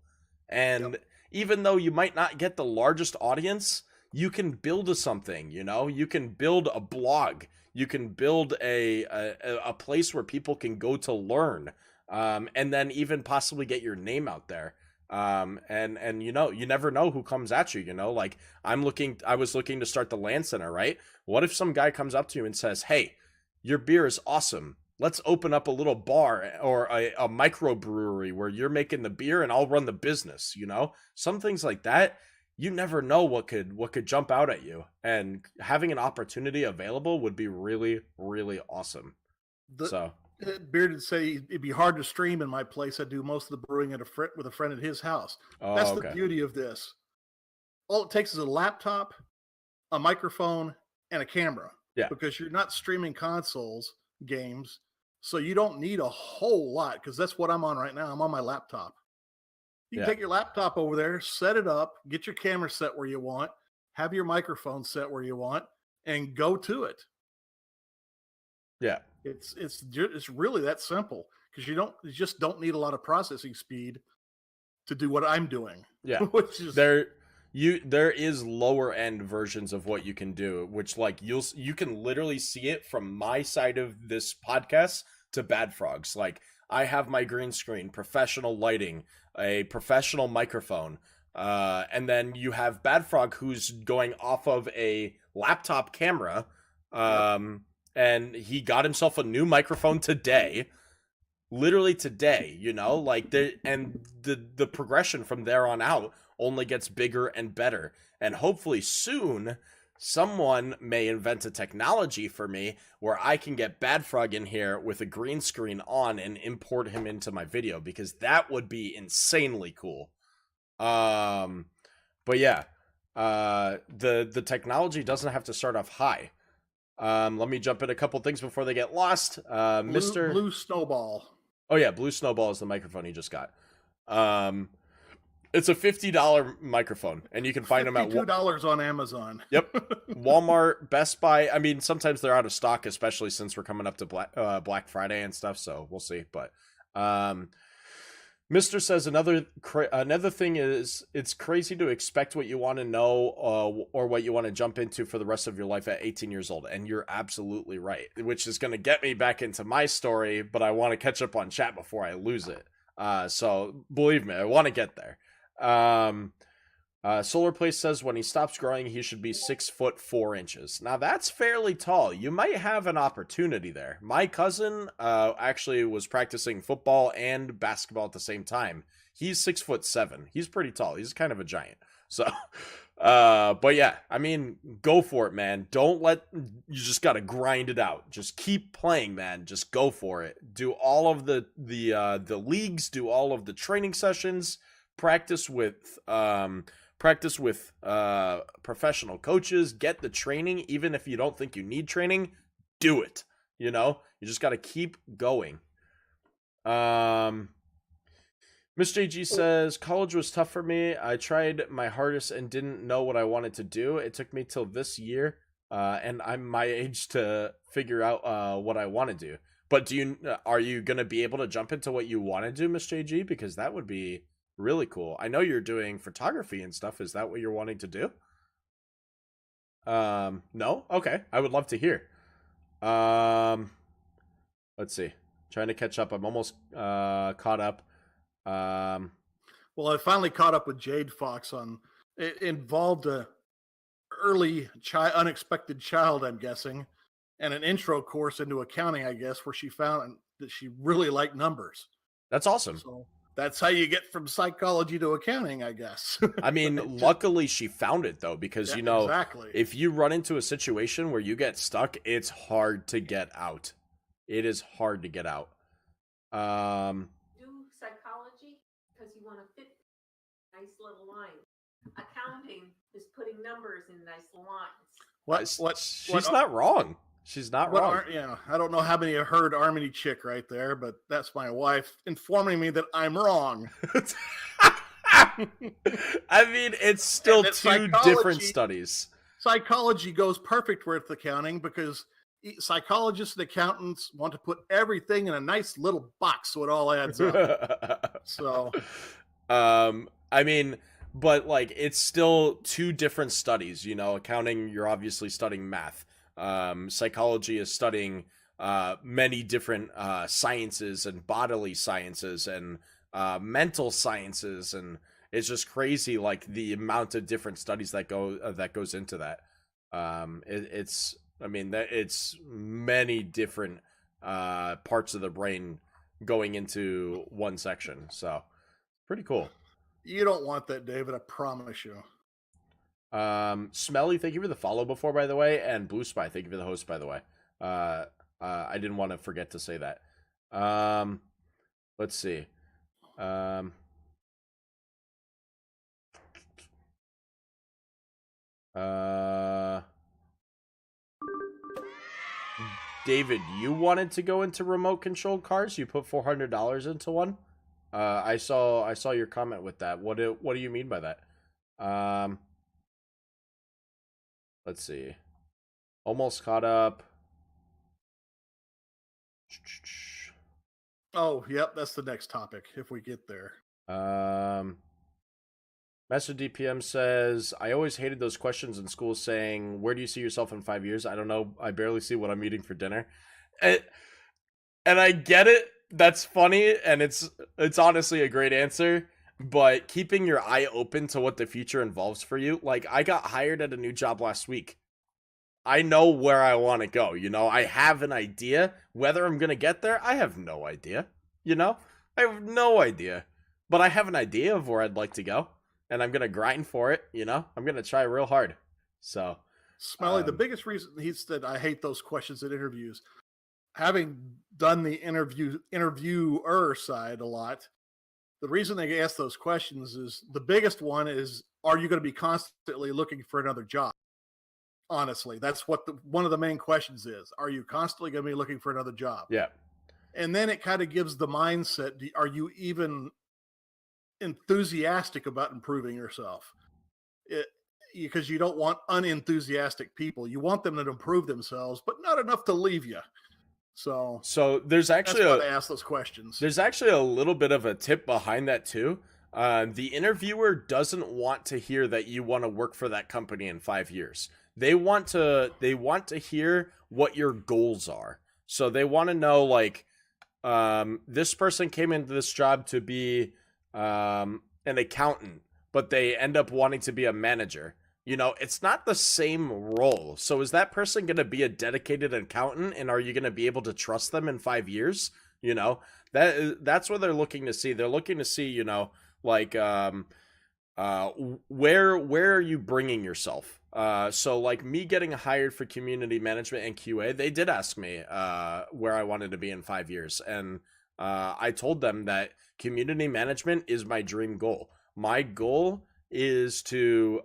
[SPEAKER 1] And even though you might not get the largest audience, you can build something, you know? You can build a blog. You can build a place where people can go to learn, and then even possibly get your name out there. And you know, you never know who comes at you, you know? Like I was looking to start the Land Center, right? What if some guy comes up to you and says, "Hey, your beer is awesome. Let's open up a little bar or a microbrewery where you're making the beer and I'll run the business," you know? Some things like that. You never know what could jump out at you, and having an opportunity available would be really, really awesome.
[SPEAKER 2] Bearded say it'd be hard to stream in my place. I do most of the brewing with a friend at his house. That's the beauty of this. All it takes is a laptop, a microphone, and a camera.
[SPEAKER 1] Yeah.
[SPEAKER 2] Because you're not streaming consoles games, so you don't need a whole lot, because that's what I'm on right now. I'm on my laptop. You can take your laptop over there, set it up, get your camera set where you want, have your microphone set where you want, and go to it.
[SPEAKER 1] Yeah.
[SPEAKER 2] It's really that simple, because you just don't need a lot of processing speed to do what I'm doing.
[SPEAKER 1] Yeah.
[SPEAKER 2] Which is
[SPEAKER 1] there is lower end versions of what you can do, which like you can literally see it from my side of this podcast to Bad Frogs. Like I have my green screen, professional lighting, a professional microphone, and then you have Bad Frog who's going off of a laptop camera, and he got himself a new microphone today, literally today, you know, like the progression from there on out only gets bigger and better, and hopefully soon someone may invent a technology for me where I can get Bad Frog in here with a green screen on and import him into my video, because that would be insanely cool. But yeah, the technology doesn't have to start off high. Let me jump in a couple things before they get lost.
[SPEAKER 2] Blue Snowball.
[SPEAKER 1] Oh yeah, Blue Snowball is the microphone he just got. It's a $50 microphone, and you can find them at
[SPEAKER 2] $52 on Amazon.
[SPEAKER 1] Yep, Walmart, Best Buy. I mean, sometimes they're out of stock, especially since we're coming up to Black Friday and stuff. So we'll see. But Mister says another thing is it's crazy to expect what you want to know or what you want to jump into for the rest of your life at 18 years old, and you're absolutely right. Which is going to get me back into my story, but I want to catch up on chat before I lose it. So believe me, I want to get there. Solar Place says when he stops growing, he should be 6'4". Now that's fairly tall. You might have an opportunity there. My cousin, actually was practicing football and basketball at the same time. He's 6'7". He's pretty tall. He's kind of a giant. So, but yeah, I mean, go for it, man. You just got to grind it out. Just keep playing, man. Just go for it. Do all of the leagues, do all of the training sessions. Practice with professional coaches, get the training. Even if you don't think you need training, do it. You know, you just got to keep going. Miss JG says, college was tough for me. I tried my hardest and didn't know what I wanted to do. It took me till this year, and I'm my age to figure out what I want to do. But are you going to be able to jump into what you want to do, Miss JG? Because that would be really cool. I know you're doing photography and stuff. Is that what you're wanting to do? No? Okay. I would love to hear. Let's see. Trying to catch up. I'm almost caught up.
[SPEAKER 2] Well, I finally caught up with Jade Fox on. It involved a early unexpected child, I'm guessing, and an intro course into accounting, I guess, where she found that she really liked numbers.
[SPEAKER 1] That's awesome.
[SPEAKER 2] So that's how you get from psychology to accounting, I guess.
[SPEAKER 1] I mean, luckily she found it though, because
[SPEAKER 2] exactly.
[SPEAKER 1] If you run into a situation where you get stuck, it's hard to get out. It is hard to get out.
[SPEAKER 3] Do psychology because you want to fit nice little lines. Accounting is putting numbers in nice lines.
[SPEAKER 1] She's not wrong. She's not wrong.
[SPEAKER 2] I don't know how many have heard Armony Chick right there, but that's my wife informing me that I'm wrong.
[SPEAKER 1] I mean, it's still two different studies.
[SPEAKER 2] Psychology goes perfect with accounting because psychologists and accountants want to put everything in a nice little box so it all adds up. So,
[SPEAKER 1] I mean, but like, it's still two different studies. Accounting, you're obviously studying math. Psychology is studying many different sciences and bodily sciences and mental sciences, and it's just crazy, like the amount of different studies that goes into that. It's many different parts of the brain going into one section, so pretty cool.
[SPEAKER 2] You don't want that, David, I promise you.
[SPEAKER 1] Smelly, thank you for the follow before, by the way, and Blue Spy, thank you for the host, by the way. I didn't want to forget to say that. Let's see. David, you wanted to go into remote controlled cars? You put $400 into one? I saw your comment with that. What do you mean by that? Let's see. Almost caught up.
[SPEAKER 2] Oh, yep, that's the next topic if we get there.
[SPEAKER 1] Master DPM says, I always hated those questions in school saying, where do you see yourself in 5 years? I don't know. I barely see what I'm eating for dinner. And I get it. That's funny. And it's honestly a great answer. But keeping your eye open to what the future involves for you. Like, I got hired at a new job last week. I know where I want to go. I have an idea. Whether I'm going to get there, I have no idea. I have no idea. But I have an idea of where I'd like to go. And I'm going to grind for it. I'm going to try real hard. So,
[SPEAKER 2] Smelly, the biggest reason he said I hate those questions in interviews, having done the interviewer side a lot, the reason they ask those questions is the biggest one is, are you going to be constantly looking for another job? Honestly, that's what one of the main questions is. Are you constantly going to be looking for another job?
[SPEAKER 1] Yeah.
[SPEAKER 2] And then it kind of gives the mindset, are you even enthusiastic about improving yourself? Because you don't want unenthusiastic people. You want them to improve themselves, but not enough to leave you. So
[SPEAKER 1] there's actually
[SPEAKER 2] that's why I ask those questions.
[SPEAKER 1] There's actually a little bit of a tip behind that too. The interviewer doesn't want to hear that you want to work for that company in 5 years. They want to hear what your goals are. So they want to know, like, this person came into this job to be an accountant, but they end up wanting to be a manager. It's not the same role. So is that person going to be a dedicated accountant, and are you going to be able to trust them in 5 years? That's what they're looking to see. They're looking to see, like, where are you bringing yourself? So like me getting hired for community management and QA, they did ask me where I wanted to be in 5 years, and I told them that community management is my dream goal. My goal is to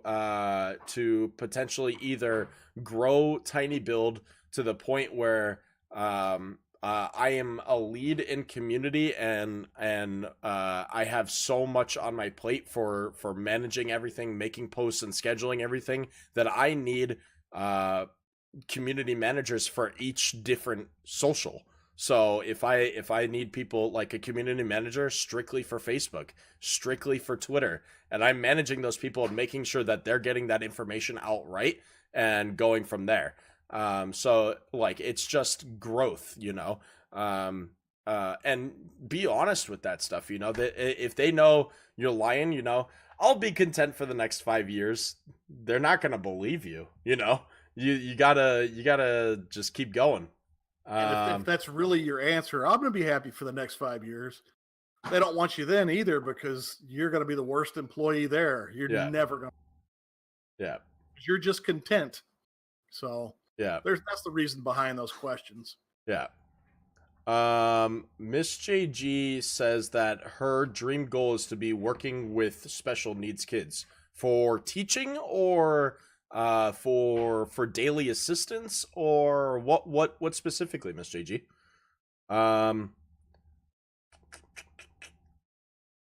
[SPEAKER 1] potentially either grow Tiny Build to the point where I am a lead in community, and I have so much on my plate for managing everything, making posts, and scheduling everything, that I need community managers for each different social. So if I need people, like a community manager strictly for Facebook, strictly for Twitter, and I'm managing those people and making sure that they're getting that information out right and going from there. So like, it's just growth, and be honest with that stuff, that if they know you're lying, I'll be content for the next 5 years. They're not going to believe you, you gotta just keep going.
[SPEAKER 2] And if that's really your answer, I'm going to be happy for the next 5 years. They don't want you then either, because you're going to be the worst employee there. You're never going to.
[SPEAKER 1] Yeah.
[SPEAKER 2] You're just content. So
[SPEAKER 1] yeah,
[SPEAKER 2] that's the reason behind those questions.
[SPEAKER 1] Yeah. Miss JG says that her dream goal is to be working with special needs kids for teaching, or for daily assistance, or what specifically, Miss JG?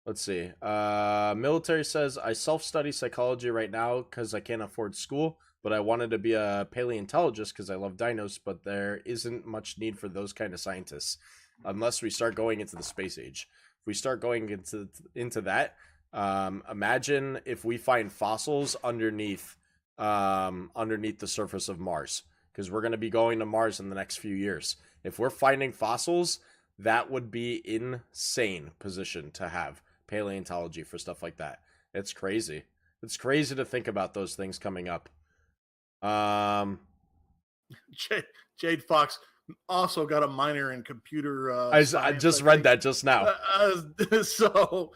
[SPEAKER 1] Let's see. Military says, I self-study psychology right now because I can't afford school, but I wanted to be a paleontologist because I love dinos, but there isn't much need for those kind of scientists unless we start going into the space age. If we start going into that, imagine if we find fossils underneath the surface of Mars, because we're going to be going to Mars in the next few years. If we're finding fossils, that would be insane position to have paleontology for stuff like that. It's crazy. It's crazy to think about those things coming up.
[SPEAKER 2] Jade Fox also got a minor in computer
[SPEAKER 1] I just read that just now.
[SPEAKER 2] So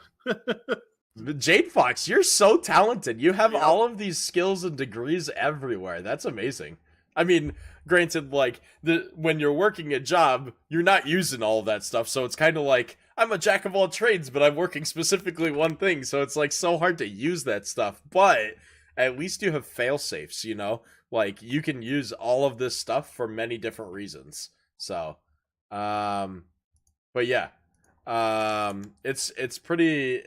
[SPEAKER 1] Jade Fox, you're so talented. You have all of these skills and degrees everywhere. That's amazing. I mean, granted, like, when you're working a job, you're not using all of that stuff, so it's kind of like, I'm a jack of all trades, but I'm working specifically one thing, so it's like so hard to use that stuff. But at least you have fail safes, like, you can use all of this stuff for many different reasons. So, but yeah, it's pretty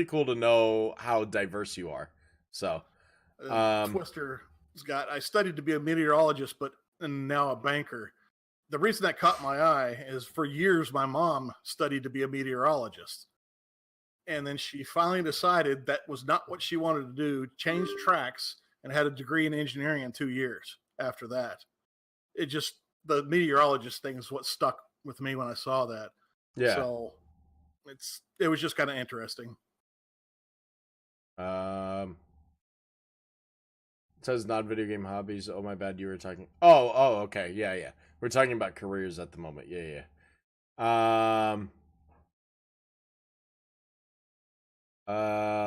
[SPEAKER 1] cool to know how diverse you are. So,
[SPEAKER 2] Twister's got, I studied to be a meteorologist, and now a banker. The reason that caught my eye is, for years my mom studied to be a meteorologist, and then she finally decided that was not what she wanted to do, changed tracks, and had a degree in engineering in 2 years after that. The meteorologist thing is what stuck with me when I saw that.
[SPEAKER 1] Yeah.
[SPEAKER 2] So it was just kind of interesting.
[SPEAKER 1] It says non-videogame hobbies. Oh, my bad. You were talking. Oh, okay. Yeah. We're talking about careers at the moment. Yeah.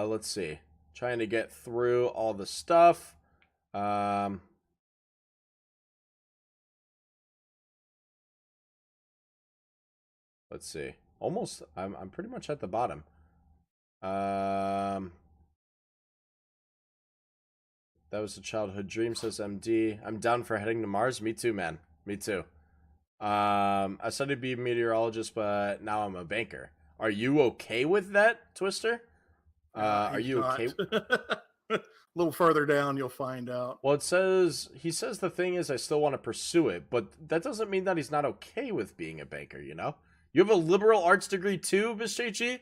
[SPEAKER 1] Let's see. Trying to get through all the stuff. Let's see. Almost. I'm pretty much at the bottom. That was a childhood dream, says MD. I'm down for heading to Mars. Me too, man. Me too. I studied to be a meteorologist, but now I'm a banker. Are you okay with that, Twister? Are you okay?
[SPEAKER 2] A little further down, you'll find out.
[SPEAKER 1] Well, he says the thing is, I still want to pursue it, but that doesn't mean that he's not okay with being a banker, You have a liberal arts degree too, Miss JG?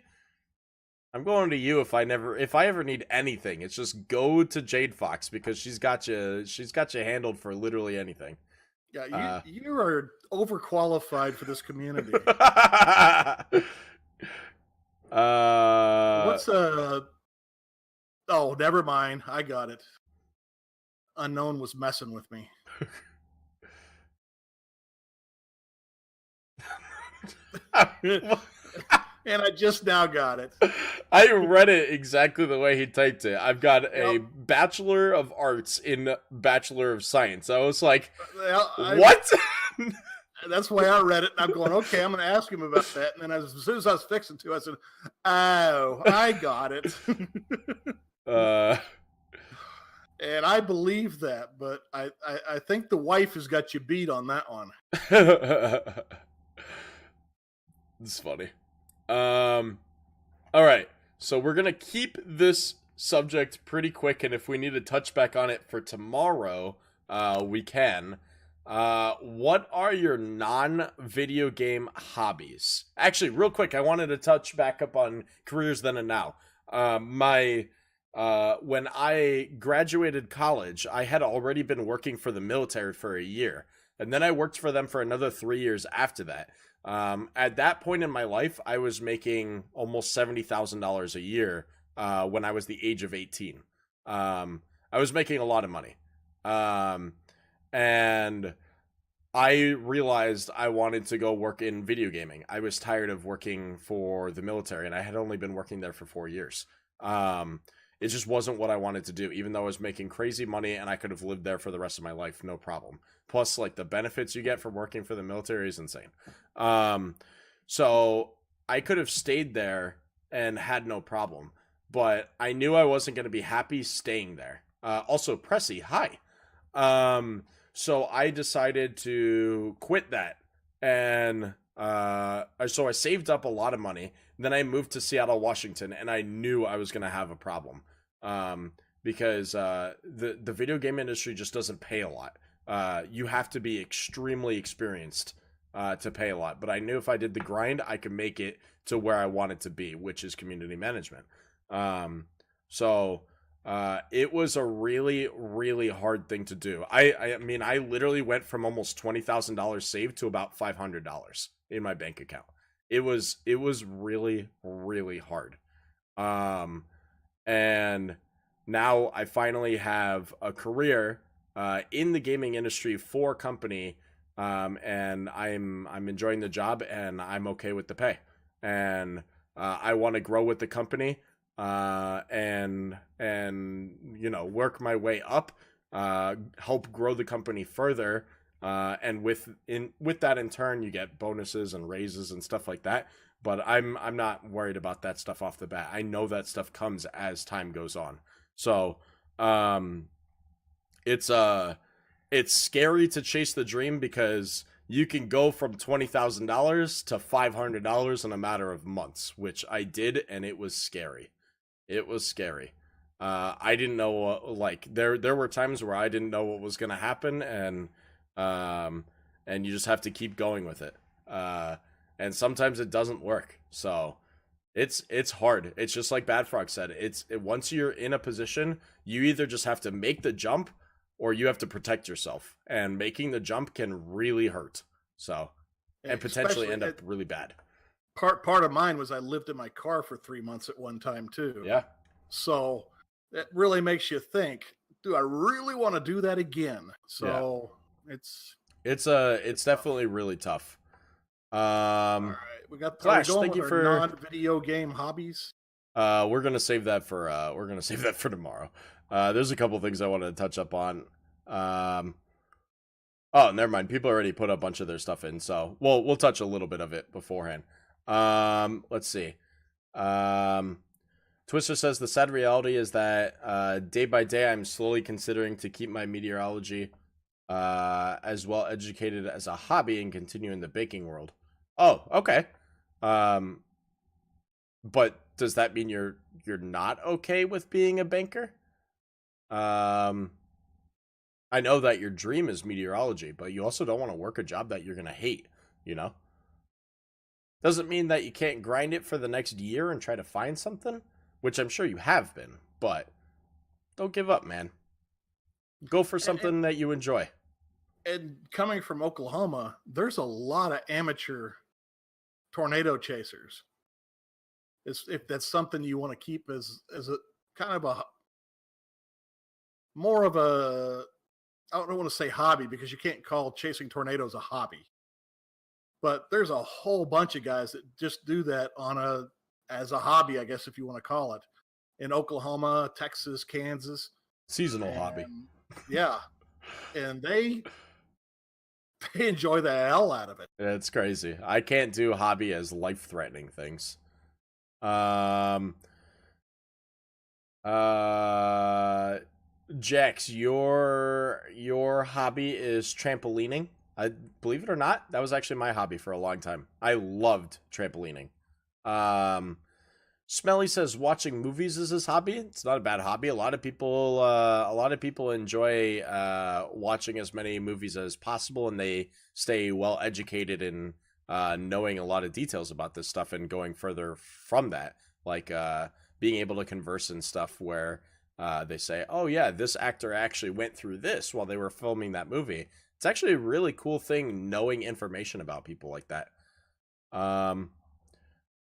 [SPEAKER 1] I'm going to you if I ever need anything. It's just go to Jade Fox, because she's got you handled for literally anything.
[SPEAKER 2] Yeah, you are overqualified for this community. What's oh, never mind. I got it. Unknown was messing with me. And I just now got it.
[SPEAKER 1] I read it exactly the way he typed it. I've got a Bachelor of Arts in Bachelor of Science. I was like, what?
[SPEAKER 2] That's the way I read it. And I'm going, okay, I'm going to ask him about that. And then as soon as I was fixing to, I said, oh, I got it. And I believe that, but I think the wife has got you beat on that one.
[SPEAKER 1] It's funny. All right. So we're going to keep this subject pretty quick, and if we need to touch back on it for tomorrow, we can. What are your non-video game hobbies? Actually, real quick, I wanted to touch back up on careers then and now. When I graduated college, I had already been working for the military for a year, and then I worked for them for another 3 years after that. At that point in my life, I was making almost $70,000 a year when I was the age of 18. I was making a lot of money. And I realized I wanted to go work in video gaming. I was tired of working for the military, and I had only been working there for 4 years. It just wasn't what I wanted to do, even though I was making crazy money and I could have lived there for the rest of my life, no problem. Plus, like, the benefits you get from working for the military is insane. So I could have stayed there and had no problem, but I knew I wasn't going to be happy staying there. Also, Pressy, hi. So I decided to quit that, and so I saved up a lot of money. Then I moved to Seattle, Washington, and I knew I was going to have a problem because the video game industry just doesn't pay a lot. You have to be extremely experienced to pay a lot. But I knew if I did the grind, I could make it to where I wanted to be, which is community management. So it was a really, really hard thing to do. I mean, I literally went from almost $20,000 saved to about $500 in my bank account. It was really, really hard. And now I finally have a career in the gaming industry for a company, and I'm enjoying the job, and I'm okay with the pay. And I want to grow with the company, and you know, work my way up, help grow the company further. And with that in turn, you get bonuses and raises and stuff like that. But I'm not worried about that stuff off the bat. I know that stuff comes as time goes on. So it's scary to chase the dream because you can go from $20,000 to $500 in a matter of months, which I did, and it was scary. It was scary. I didn't know, like, there were times where I didn't know what was going to happen, and you just have to keep going with it. And sometimes it doesn't work. So it's hard. It's just like Bad Frog said. Once you're in a position, you either just have to make the jump or you have to protect yourself. And making the jump can really hurt. So, and potentially end up really bad.
[SPEAKER 2] Part of mine was I lived in my car for 3 months at one time too.
[SPEAKER 1] Yeah.
[SPEAKER 2] So that really makes you think, do I really want to do that again? So yeah.
[SPEAKER 1] It's definitely really tough.
[SPEAKER 2] All right, we got
[SPEAKER 1] Clash. Thank you for
[SPEAKER 2] non-video game hobbies.
[SPEAKER 1] We're gonna save that for tomorrow. There's a couple things I wanted to touch up on. Oh, never mind. People already put a bunch of their stuff in, so we'll touch a little bit of it beforehand. Let's see. Twister says the sad reality is that day by day I'm slowly considering to keep my meteorology as well educated as a hobby and continue in the baking world. Oh, okay. But does that mean you're not okay with being a banker? I know that your dream is meteorology, but you also don't want to work a job that you're going to hate, you know? Doesn't mean that you can't grind it for the next year and try to find something, which I'm sure you have been, but don't give up, man. Go for something that you enjoy.
[SPEAKER 2] And coming from Oklahoma, there's a lot of amateur tornado chasers. If that's something you want to keep as a kind of a more of a, I don't want to say hobby because you can't call chasing tornadoes a hobby. But there's a whole bunch of guys that just do that as a hobby, I guess, if you want to call it, in Oklahoma, Texas, Kansas.
[SPEAKER 1] Seasonal hobby.
[SPEAKER 2] Yeah. And they enjoy the hell out of it.
[SPEAKER 1] It's crazy. I can't do hobby as life-threatening things. Jax, your hobby is trampolining. I believe it or not, that was actually my hobby for a long time. I loved trampolining. Um, Smelly says watching movies is his hobby. It's not a bad hobby. A lot of people enjoy watching as many movies as possible, and they stay well educated in knowing a lot of details about this stuff and going further from that, like being able to converse and stuff where they say, "Oh yeah, this actor actually went through this while they were filming that movie." It's actually a really cool thing knowing information about people like that. Um,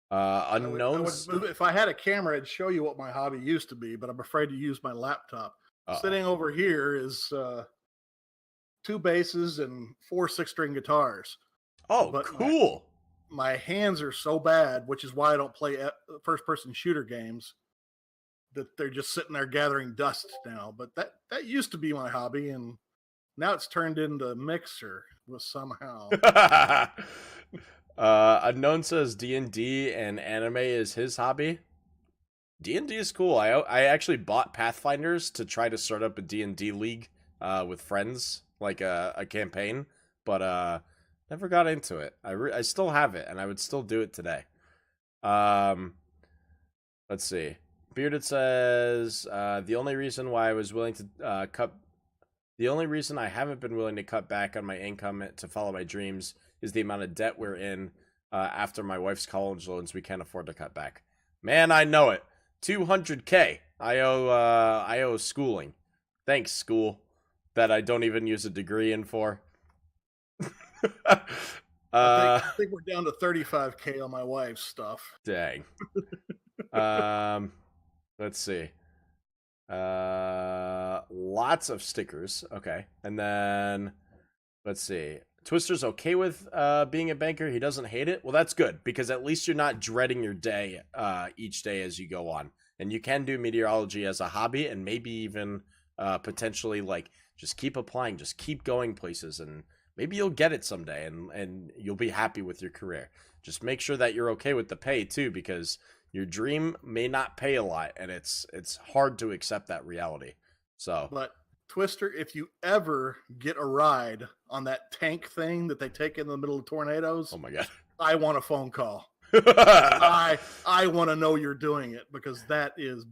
[SPEAKER 1] Unknowns.
[SPEAKER 2] If I had a camera, I'd show you what my hobby used to be, but I'm afraid to use my laptop. Sitting over here is 2 basses and 4 6-string guitars.
[SPEAKER 1] Oh, but cool.
[SPEAKER 2] My hands are so bad, which is why I don't play first-person shooter games, that they're just sitting there gathering dust now. But that used to be my hobby, and now it's turned into Mixer somehow.
[SPEAKER 1] Unknown says D&D and anime is his hobby. D&D is cool. I actually bought Pathfinders to try to start up a D&D league with friends, like a campaign, but never got into it. I still have it, and I would still do it today. Let's see. Bearded says the only reason I haven't been willing to cut back on my income to follow my dreams is the amount of debt we're in. After my wife's college loans, we can't afford to cut back. Man, I know it. $200K. I owe schooling. Thanks, school, that I don't even use a degree in for.
[SPEAKER 2] I think we're down to $35K on my wife's stuff.
[SPEAKER 1] Dang. Let's see. Lots of stickers. Okay. And then let's see. Twister's okay with being a banker. He doesn't hate it. Well, that's good, because at least you're not dreading your day each day as you go on. And you can do meteorology as a hobby, and maybe even potentially like just keep applying, just keep going places, and maybe you'll get it someday, and you'll be happy with your career. Just make sure that you're okay with the pay too, because your dream may not pay a lot, and it's hard to accept that reality. So,
[SPEAKER 2] but Twister, if you ever get a ride on that tank thing that they take in the middle of tornadoes,
[SPEAKER 1] oh my god,
[SPEAKER 2] I want a phone call. I want to know you're doing it, because that is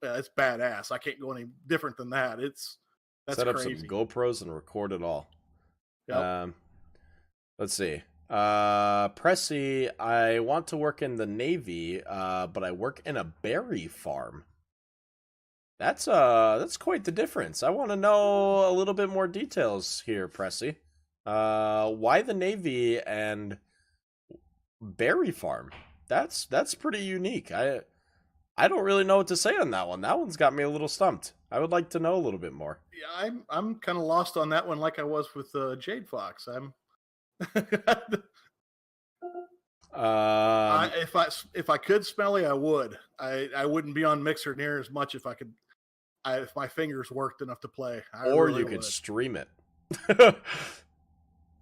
[SPEAKER 2] it's badass. I can't go any different than that. That's
[SPEAKER 1] set up
[SPEAKER 2] crazy.
[SPEAKER 1] some GoPros and record it all.
[SPEAKER 2] Yep.
[SPEAKER 1] Let's see. Pressy, I want to work in the Navy, but I work in a berry farm. That's quite the difference. I want to know a little bit more details here, Pressy. Why the Navy and berry farm? That's pretty unique. I don't really know what to say on that one. That one's got me a little stumped. I would like to know a little bit more.
[SPEAKER 2] Yeah, I'm kind of lost on that one, like I was with Jade Fox. If I could, Smelly, I would. I wouldn't be on Mixer near as much if I could. If my fingers worked enough to play,
[SPEAKER 1] or really you could stream it.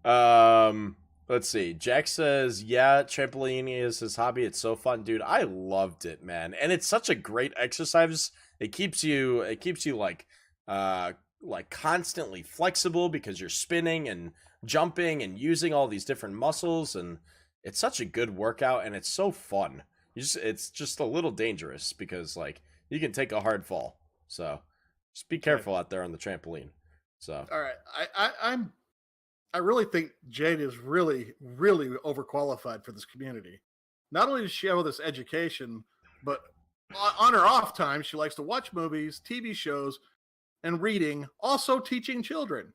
[SPEAKER 1] Let's see. Jack says, "Yeah, trampolining is his hobby. It's so fun, dude. I loved it, man, and it's such a great exercise. It keeps you like constantly flexible because you're spinning and jumping and using all these different muscles, and it's such a good workout, and it's so fun. It's just a little dangerous because like you can take a hard fall, so just be careful out there on the trampoline." So,
[SPEAKER 2] all right, I really think Jade is really, really overqualified for this community. Not only does she have all this education, but on her off time, she likes to watch movies, TV shows, and reading, also teaching children.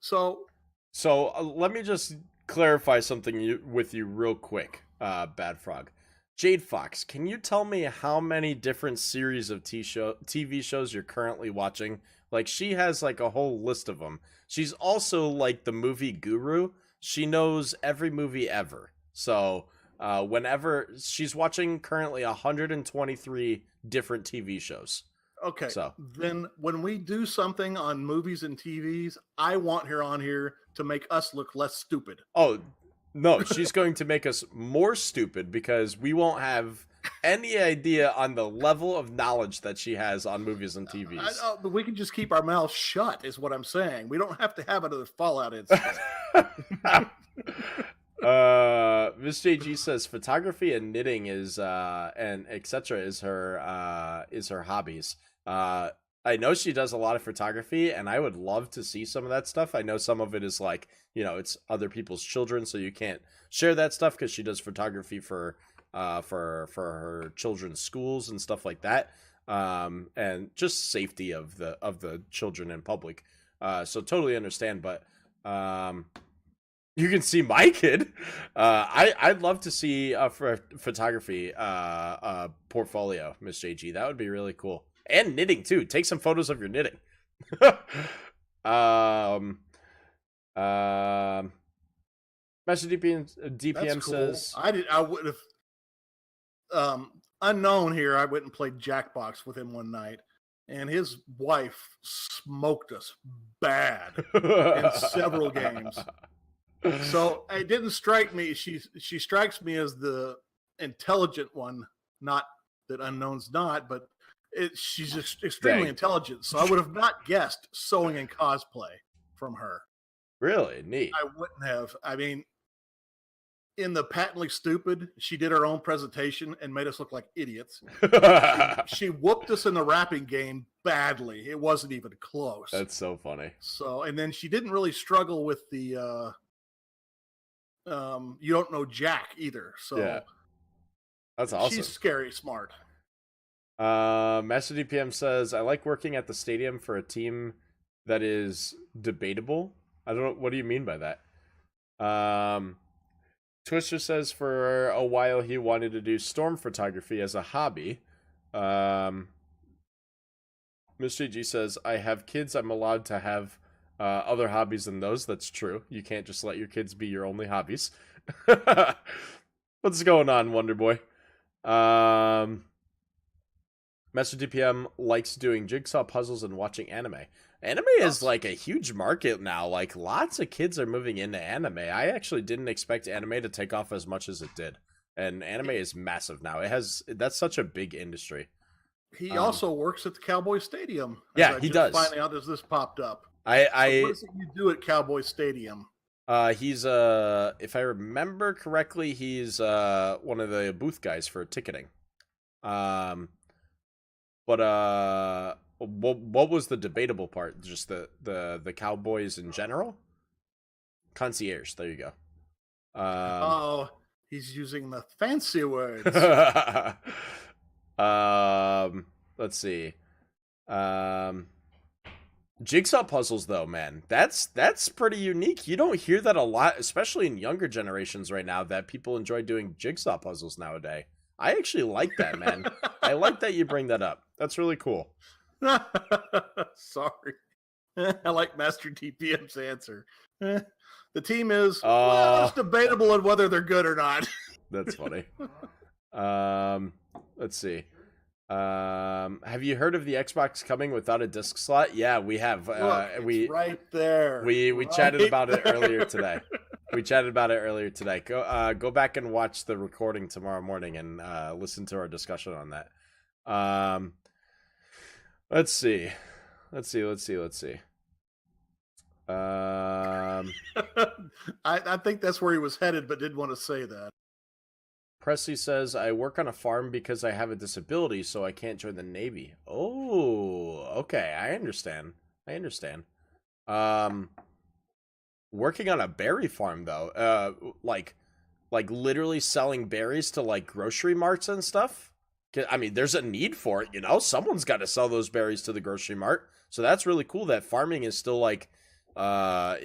[SPEAKER 2] So
[SPEAKER 1] let me just clarify something with you real quick, Bad Frog. Jade Fox, can you tell me how many different series of TV shows you're currently watching? Like, she has like a whole list of them. She's also like the movie guru. She knows every movie ever. So whenever she's watching currently 123 different TV shows.
[SPEAKER 2] Okay. So then when we do something on movies and TVs, I want her on here to make us look less stupid.
[SPEAKER 1] Oh, no, she's going to make us more stupid because we won't have any idea on the level of knowledge that she has on movies and TVs.
[SPEAKER 2] But we can just keep our mouths shut, is what I'm saying. We don't have to have another Fallout incident.
[SPEAKER 1] Miss JG says photography and knitting is and etc. is her hobbies. I know she does a lot of photography, and I would love to see some of that stuff. I know some of it is like, it's other people's children, so you can't share that stuff because she does photography for her children's schools and stuff like that, and just safety of the children in public. So totally understand, but you can see my kid. I'd love to see for photography portfolio, Miss JG. That would be really cool. And knitting too. Take some photos of your knitting. Master DPM
[SPEAKER 2] cool.
[SPEAKER 1] says
[SPEAKER 2] I would have unknown here. I went and played Jackbox with him one night, and his wife smoked us bad in several games. So it didn't strike me. She strikes me as the intelligent one. Not that Unknown's not, but she's just extremely intelligent. So I would have not guessed sewing and cosplay from her.
[SPEAKER 1] Really neat.
[SPEAKER 2] I wouldn't have. I mean, in the Patently Stupid, she did her own presentation and made us look like idiots. She whooped us in the rapping game badly. It wasn't even close.
[SPEAKER 1] That's so funny.
[SPEAKER 2] So, and then she didn't really struggle with the you don't know Jack either. So
[SPEAKER 1] yeah. That's awesome.
[SPEAKER 2] She's scary smart.
[SPEAKER 1] Master DPM says, I like working at the stadium for a team that is debatable. I don't know. What do you mean by that? Twister says for a while he wanted to do storm photography as a hobby. Mr. G says, I have kids. I'm allowed to have other hobbies than those. That's true. You can't just let your kids be your only hobbies. What's going on, Wonder Boy? Master DPM likes doing jigsaw puzzles and watching anime. Anime is like a huge market now. Like lots of kids are moving into anime. I actually didn't expect anime to take off as much as it did. And anime is massive now. That's such a big industry.
[SPEAKER 2] He also works at the Cowboy Stadium.
[SPEAKER 1] Yeah, he does.
[SPEAKER 2] Finding out as this popped up.
[SPEAKER 1] So
[SPEAKER 2] what is it you do at Cowboy Stadium?
[SPEAKER 1] He's if I remember correctly, he's one of the booth guys for ticketing. But what was the debatable part? Just the Cowboys in general? Concierge, there you go.
[SPEAKER 2] He's using the fancy words.
[SPEAKER 1] Let's see. Jigsaw puzzles though, man. That's pretty unique. You don't hear that a lot, especially in younger generations right now, that people enjoy doing jigsaw puzzles nowadays. I actually like that, man. I like that you bring that up. That's really cool.
[SPEAKER 2] Sorry. I like Master TPM's answer. The team is it's debatable on whether they're good or not.
[SPEAKER 1] That's funny. Let's see. Have you heard of the Xbox coming without a disc slot? Yeah, we have.
[SPEAKER 2] Look, it's right there.
[SPEAKER 1] We chatted about it earlier today. Go back and watch the recording tomorrow morning and listen to our discussion on that. Let's see.
[SPEAKER 2] I think that's where he was headed, but didn't want to say that.
[SPEAKER 1] Presley says, I work on a farm because I have a disability, so I can't join the Navy. Oh, okay. I understand. Working on a berry farm, though, like literally selling berries to, like, grocery marts and stuff? I mean, there's a need for it, Someone's got to sell those berries to the grocery mart. So that's really cool that farming is still, like, a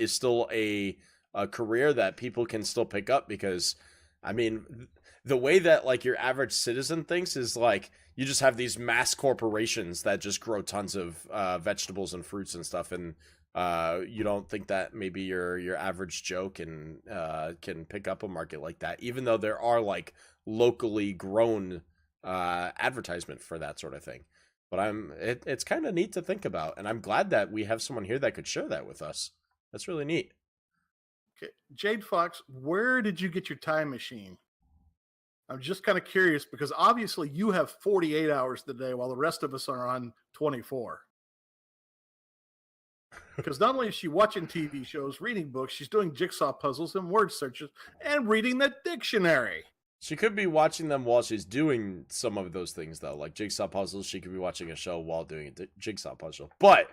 [SPEAKER 1] career that people can still pick up because, I mean, the way that, like, your average citizen thinks is, like, you just have these mass corporations that just grow tons of vegetables and fruits and stuff, and you don't think that maybe your average Joe can pick up a market like that, even though there are, like, locally grown advertisement for that sort of thing. But it's kind of neat to think about, and I'm glad that we have someone here that could share that with us. That's really neat.
[SPEAKER 2] Okay, Jade Fox, where did you get your time machine? I'm just kind of curious because obviously you have 48 hours a day while the rest of us are on 24. Because not only is she watching TV shows, reading books, she's doing jigsaw puzzles and word searches and reading the dictionary.
[SPEAKER 1] She could be watching them while she's doing some of those things, though, like jigsaw puzzles. She could be watching a show while doing a jigsaw puzzle. But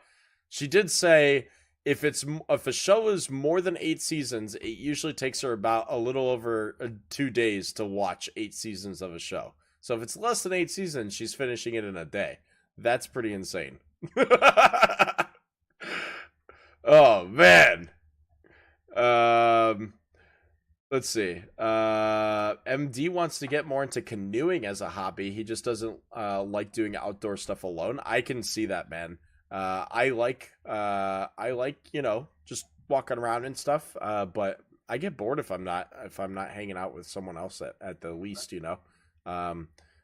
[SPEAKER 1] she did say if a show is more than 8 seasons, it usually takes her about a little over 2 days to watch 8 seasons of a show. So if it's less than 8 seasons, she's finishing it in a day. That's pretty insane. Oh man. Let's see. MD wants to get more into canoeing as a hobby. He just doesn't like doing outdoor stuff alone. I can see that, man. I like just walking around and stuff. But I get bored if I'm not hanging out with someone else at the least, I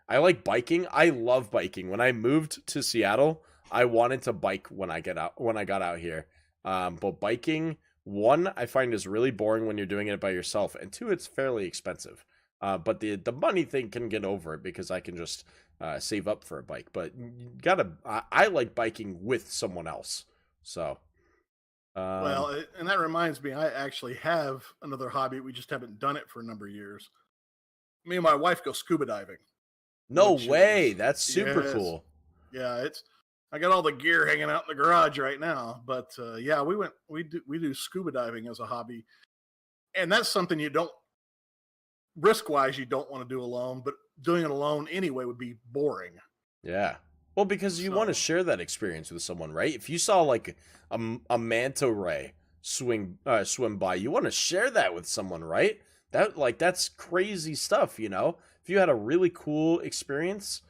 [SPEAKER 1] like biking. I love biking. When I moved to Seattle, I wanted to bike when I got out here. But biking, one, I find is really boring when you're doing it by yourself, and two, it's fairly expensive. But the money thing can get over it because I can just save up for a bike. But I like biking with someone else. So,
[SPEAKER 2] well, and that reminds me, I actually have another hobby. We just haven't done it for a number of years. Me and my wife go scuba diving.
[SPEAKER 1] No way! That's super cool.
[SPEAKER 2] Yeah, I got all the gear hanging out in the garage right now, but yeah, we do scuba diving as a hobby, and that's something you don't risk-wise you don't want to do alone, but doing it alone anyway would be boring.
[SPEAKER 1] Yeah, well, because you want to share that experience with someone, right? If you saw like a manta ray swim by, you want to share that with someone, right? That's crazy stuff, If you had a really cool experience,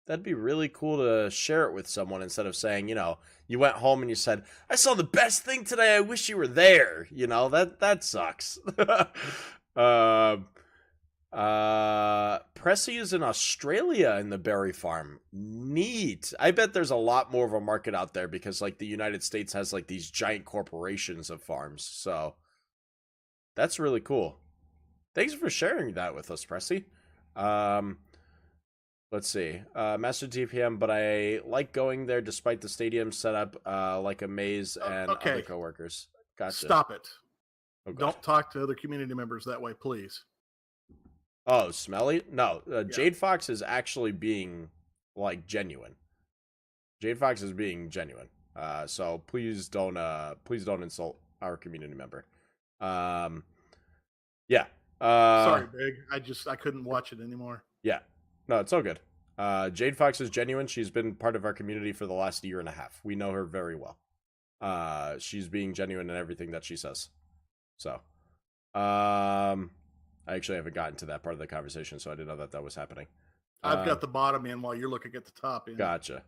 [SPEAKER 1] that'd be really cool to share it with someone instead of saying, you went home and you said, I saw the best thing today. I wish you were there. That sucks. Pressy is in Australia in the berry farm. Neat. I bet there's a lot more of a market out there because like the United States has like these giant corporations of farms. So that's really cool. Thanks for sharing that with us, Pressy. Let's see. Master DPM, but I like going there despite the stadium setup like a maze and other coworkers. Gotcha.
[SPEAKER 2] Stop it. Don't talk to other community members that way, please.
[SPEAKER 1] Oh, Smelly? No, Jade Fox is actually being like genuine. Jade Fox is being genuine. So please don't insult our community member. Yeah.
[SPEAKER 2] Sorry, Big. I couldn't watch it anymore.
[SPEAKER 1] Yeah. No, it's all good. Jade Fox is genuine. She's been part of our community for the last 1.5 years. We know her very well. She's being genuine in everything that she says. So, I actually haven't gotten to that part of the conversation, so I didn't know that was happening.
[SPEAKER 2] I've got the bottom in while you're looking at the top in.
[SPEAKER 1] Gotcha.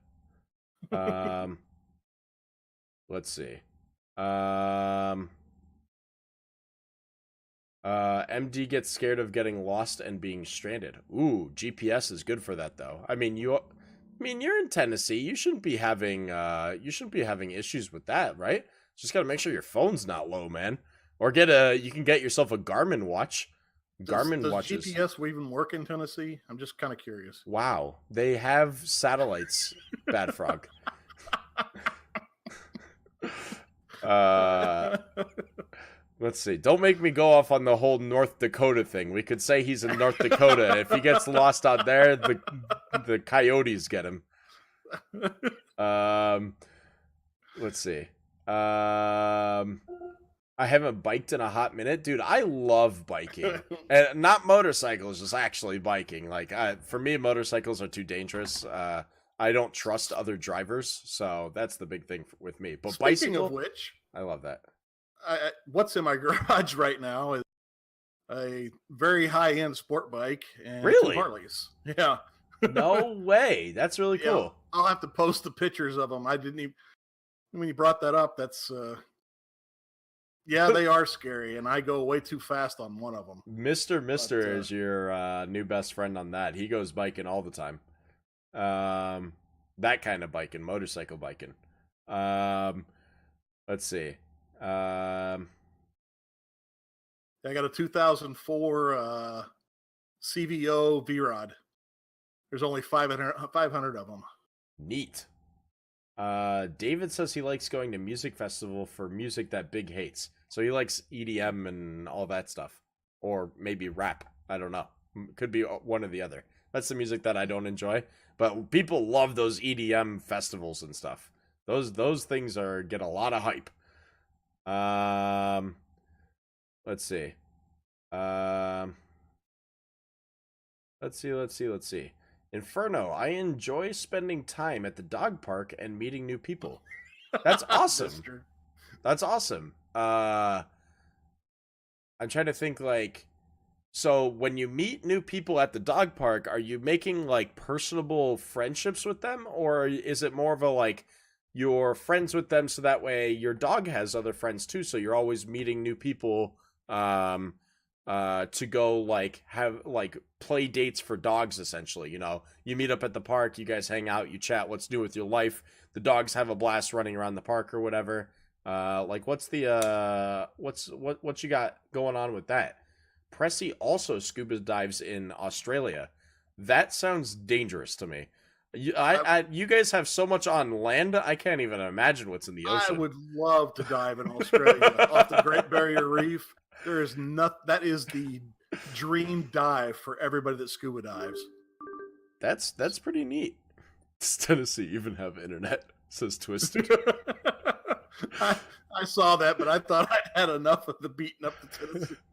[SPEAKER 1] Let's see. MD gets scared of getting lost and being stranded. Ooh, GPS is good for that though. I mean, you're in Tennessee. You shouldn't be having issues with that, right? Just got to make sure your phone's not low, man. Or you can get yourself a Garmin watch. Garmin watches.
[SPEAKER 2] Does GPS even work in Tennessee? I'm just kind of curious.
[SPEAKER 1] Wow, they have satellites. Bad Frog. Let's see. Don't make me go off on the whole North Dakota thing. We could say he's in North Dakota. If he gets lost out there, the coyotes get him. Let's see. I haven't biked in a hot minute. Dude, I love biking. And not motorcycles, just actually biking. Like, for me, motorcycles are too dangerous. I don't trust other drivers, so that's the big thing with me. But
[SPEAKER 2] Speaking of which,
[SPEAKER 1] I love that.
[SPEAKER 2] What's in my garage right now is a very high-end sport bike and
[SPEAKER 1] really?
[SPEAKER 2] 2 Harleys. Yeah.
[SPEAKER 1] No way. That's really cool.
[SPEAKER 2] Yeah, I'll have to post the pictures of them. I didn't even, when you brought that up, that's yeah, they are scary, and I go way too fast on one of them.
[SPEAKER 1] Mister is your new best friend on that. He goes biking all the time. That kind of biking, motorcycle biking. Let's see.
[SPEAKER 2] I got a 2004 CVO V-Rod. There's only 500 of them.
[SPEAKER 1] Neat. David says he likes going to music festival for music that Big hates. So he likes EDM and all that stuff. Or maybe rap. I don't know. Could be one or the other. That's the music that I don't enjoy. But people love those EDM festivals and stuff. Those things get a lot of hype. Let's see. Let's see. Inferno, I enjoy spending time at the dog park and meeting new people. That's awesome. That's awesome. I'm trying to think, like, so when you meet new people at the dog park, are you making like personable friendships with them, or is it more of a like you're friends with them so that way your dog has other friends too, so you're always meeting new people to go like have like play dates for dogs, essentially? You know, you meet up at the park, you guys hang out, you chat what's new with your life, the dogs have a blast running around the park or whatever. Like what's the what you got going on with that? Pressy also scuba dives in Australia. That sounds dangerous to me. You guys have so much on land, I can't even imagine what's in the ocean.
[SPEAKER 2] I would love to dive in Australia off the Great Barrier Reef. There is that is the dream dive for everybody that scuba dives.
[SPEAKER 1] That's pretty neat. Does Tennessee even have internet? Says Twisted.
[SPEAKER 2] I saw that, but I thought I had enough of the beating up the Tennessee thing.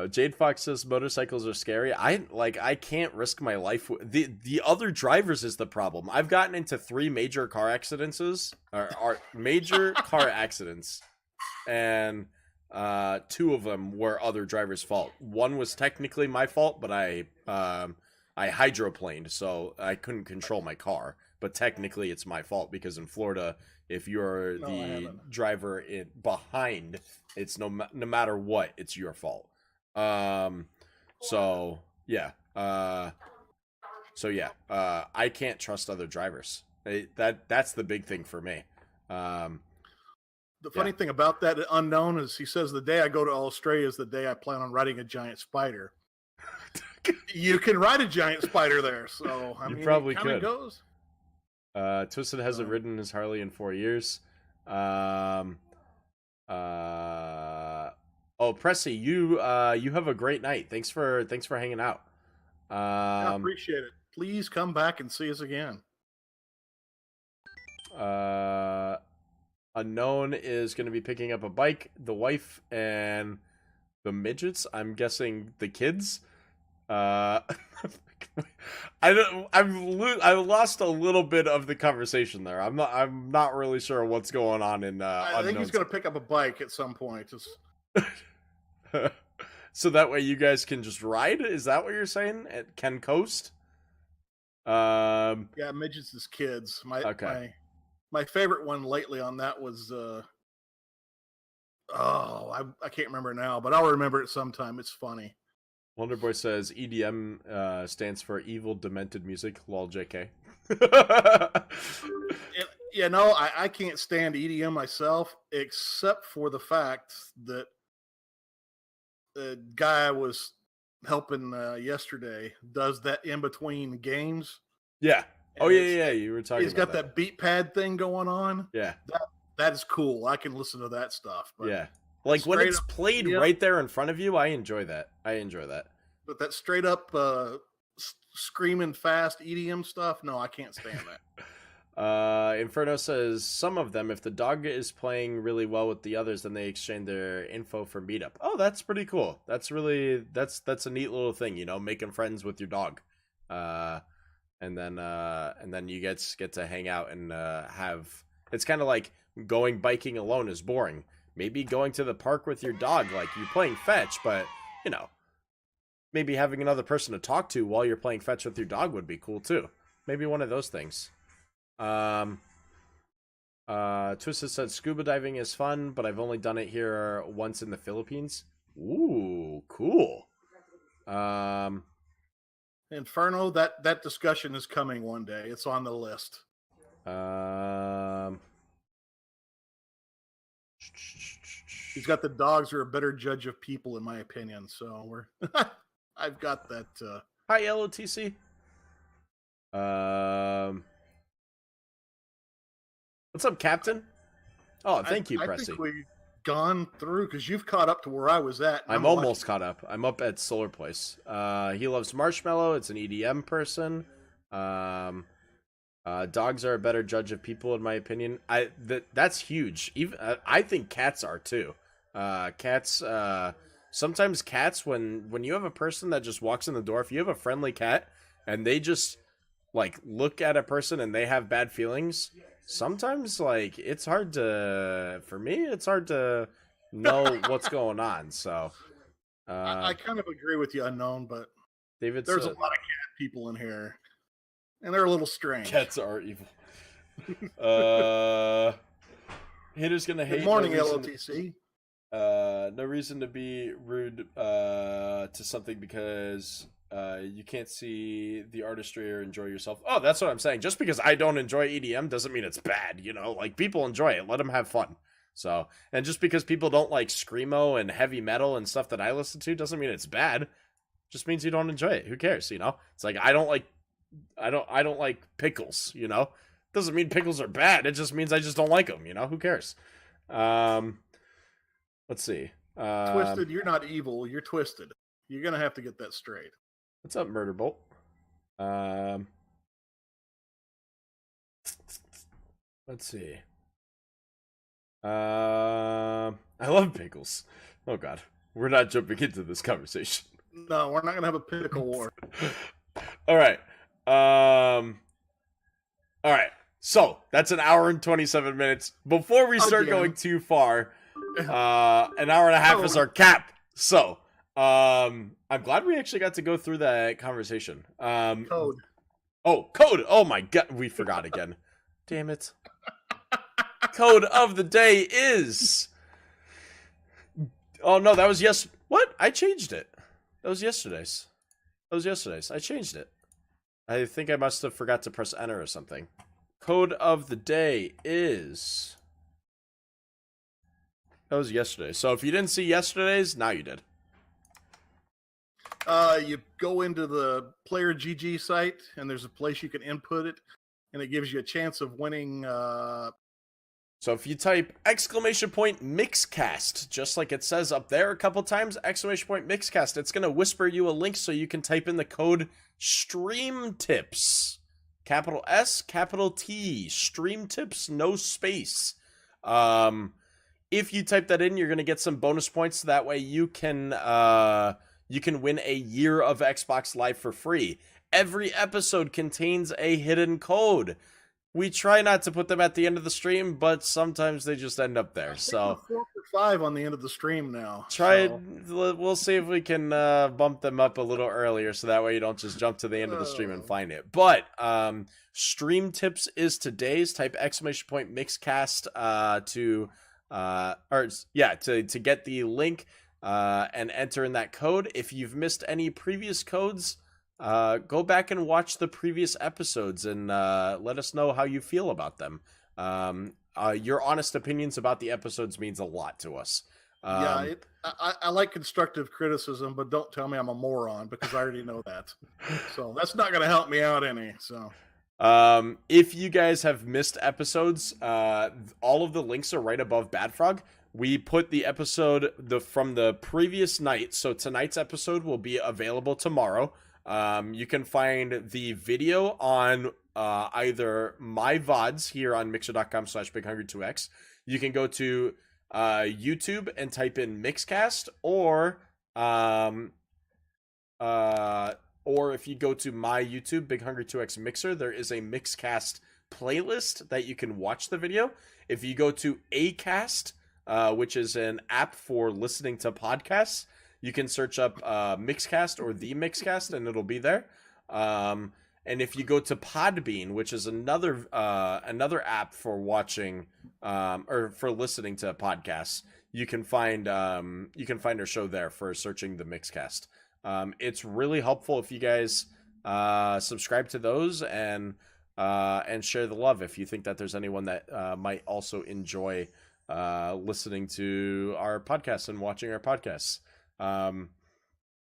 [SPEAKER 1] Jade Fox says motorcycles are scary. I can't risk my life. The other drivers is the problem. I've gotten into 3 major car accidents, and 2 of them were other drivers' fault. One was technically my fault, but I hydroplaned, so I couldn't control my car. But technically, it's my fault because in Florida, if you're the driver behind, it's no matter what, it's your fault. So yeah. I can't trust other drivers. That's the big thing for me.
[SPEAKER 2] The funny thing about that unknown is he says the day I go to Australia is the day I plan on riding a giant spider. You can ride a giant spider there, so I mean,
[SPEAKER 1] you probably could.
[SPEAKER 2] Goes.
[SPEAKER 1] Twisted hasn't ridden his Harley in 4 years. Pressy, you have a great night. Thanks for hanging out.
[SPEAKER 2] I appreciate it. Please come back and see us again.
[SPEAKER 1] Unknown is going to be picking up a bike, the wife, and the midgets. I'm guessing the kids. I lost a little bit of the conversation there. I'm not really sure what's going on in
[SPEAKER 2] I think he's going to pick up a bike at some point.
[SPEAKER 1] So that way you guys can just ride? Is that what you're saying? At Ken Coast?
[SPEAKER 2] Yeah, midgets is kids. My favorite one lately on that was I can't remember now, but I'll remember it sometime. It's funny.
[SPEAKER 1] Wonderboy says EDM stands for evil demented music. Lol, JK.
[SPEAKER 2] I can't stand EDM myself, except for the fact that the guy I was helping yesterday does that in between games.
[SPEAKER 1] Yeah. Oh, yeah. You were talking.
[SPEAKER 2] He's got that beat pad thing going on.
[SPEAKER 1] Yeah.
[SPEAKER 2] That is cool. I can listen to that stuff. But
[SPEAKER 1] yeah. Like when it's played right there in front of you, I enjoy that.
[SPEAKER 2] But that straight up screaming fast EDM stuff, no, I can't stand that.
[SPEAKER 1] Inferno says some of them, if the dog is playing really well with the others, then they exchange their info for meetup. Oh, that's pretty cool. That's a neat little thing, you know, making friends with your dog. And then you get to hang out and have. It's kind of like going biking alone is boring. Maybe going to the park with your dog, like you're playing fetch, but you know, maybe having another person to talk to while you're playing fetch with your dog would be cool too. Maybe one of those things. Twisted said scuba diving is fun, but I've only done it here once in the Philippines. Ooh, cool.
[SPEAKER 2] Inferno, that discussion is coming one day. It's on the list. He's got the dogs are a better judge of people, in my opinion. So we're, I've got that.
[SPEAKER 1] Hi, LOTC. What's up, Captain? Oh, thank you, Pressy.
[SPEAKER 2] I think we've gone through because you've caught up to where I was at.
[SPEAKER 1] I'm almost caught up. I'm up at Solar Place. He loves Marshmallow. It's an EDM person. Dogs are a better judge of people, in my opinion. That's huge. Even I think cats are too. Cats. Sometimes cats, when you have a person that just walks in the door, if you have a friendly cat and they just like look at a person and they have bad feelings, sometimes like it's hard to know what's going on. So
[SPEAKER 2] I kind of agree with you, Unknown, but
[SPEAKER 1] David,
[SPEAKER 2] there's a lot of cat people in here, and they're a little strange.
[SPEAKER 1] Cats are evil. Haters gonna hate.
[SPEAKER 2] Good morning, LOTC.
[SPEAKER 1] No reason to be rude to something because you can't see the artistry or enjoy yourself. Oh, that's what I'm saying. Just because I don't enjoy EDM doesn't mean it's bad, you know? Like, people enjoy it. Let them have fun. So, and just because people don't like screamo and heavy metal and stuff that I listen to doesn't mean it's bad. Just means you don't enjoy it. Who cares, you know? It's like I don't like pickles, you know? Doesn't mean pickles are bad. It just means I just don't like them, you know? Who cares? Let's see.
[SPEAKER 2] Twisted, you're not evil. You're twisted. You're going to have to get that straight.
[SPEAKER 1] What's up, Murderbolt? Let's see. I love pickles. Oh, God. We're not jumping into this conversation.
[SPEAKER 2] No, we're not going to have a pickle war.
[SPEAKER 1] All right. All right. So, that's an hour and 27 minutes. Before we start going too far, an hour and a half is our cap. So, I'm glad we actually got to go through that conversation.
[SPEAKER 2] Code.
[SPEAKER 1] Oh, code. Oh my God. We forgot again. Damn it. Code of the day is... Oh, no, that was What? I changed it. That was yesterday's. I changed it. I think I must have forgot to press enter or something. Code of the day is... That was yesterday. So if you didn't see yesterday's, now you did.
[SPEAKER 2] You go into the Player GG site, and there's a place you can input it, and it gives you a chance of winning.
[SPEAKER 1] So if you type !Mixcast, just like it says up there a couple times, !Mixcast, it's going to whisper you a link so you can type in the code STREAMTIPS. Capital S, capital T, STREAMTIPS, no space. If you type that in, you're going to get some bonus points. That way you can win a year of Xbox Live for free. Every episode contains a hidden code. We try not to put them at the end of the stream, but sometimes they just end up there. So
[SPEAKER 2] 4 or 5 on the end of the stream now.
[SPEAKER 1] We'll see if we can bump them up a little earlier, so that way you don't just jump to the end of the stream and find it. But Stream Tips is today's. Type !Mixcast to get the link and enter in that code. If you've missed any previous codes, go back and watch the previous episodes and let us know how you feel about them. Your honest opinions about the episodes means a lot to us.
[SPEAKER 2] I like constructive criticism, but don't tell me I'm a moron, because I already know that. So that's not going to help me out any. So
[SPEAKER 1] if you guys have missed episodes, all of the links are right above Bad Frog. We put the episode from the previous night, so tonight's episode will be available tomorrow. You can find the video on either my VODs here on mixer.com/BigHungry2X. You can go to YouTube and type in Mixcast, or if you go to my YouTube, BigHungry2X Mixer, there is a Mixcast playlist that you can watch the video. If you go to Acast, which is an app for listening to podcasts, you can search up Mixcast or the Mixcast, and it'll be there. And if you go to Podbean, which is another app for watching or for listening to podcasts, you can find our show there for searching the Mixcast. It's really helpful if you guys subscribe to those and share the love if you think that there's anyone that might also enjoy listening to our podcasts and watching our podcasts.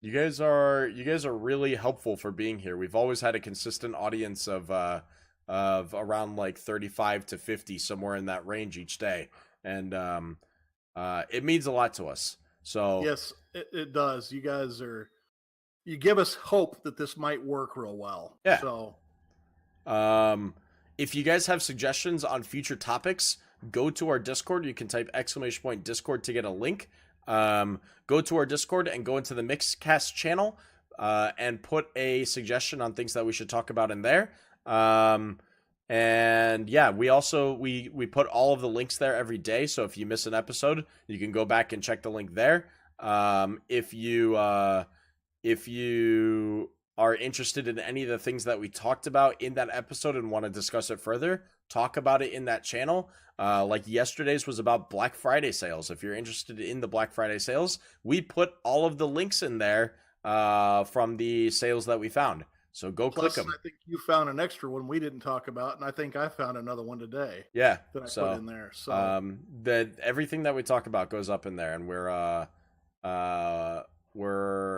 [SPEAKER 1] You guys are really helpful for being here. We've always had a consistent audience of around like 35 to 50, somewhere in that range each day, and it means a lot to us. So
[SPEAKER 2] yes, it does. You guys you give us hope that this might work real well.
[SPEAKER 1] Yeah.
[SPEAKER 2] So,
[SPEAKER 1] if you guys have suggestions on future topics, go to our Discord. You can type !Discord to get a link. Go to our Discord and go into the Mixcast channel and put a suggestion on things that we should talk about in there. And yeah, we also we put all of the links there every day. So if you miss an episode, you can go back and check the link there. If you are interested in any of the things that we talked about in that episode and want to discuss it further, talk about it in that channel. Like yesterday's was about Black Friday sales. If you're interested in the Black Friday sales, we put all of the links in there from the sales that we found. So go click them.
[SPEAKER 2] I think you found an extra one we didn't talk about, and I think I found another one today.
[SPEAKER 1] Yeah,
[SPEAKER 2] that I put in there. So
[SPEAKER 1] that everything that we talk about goes up in there, and we're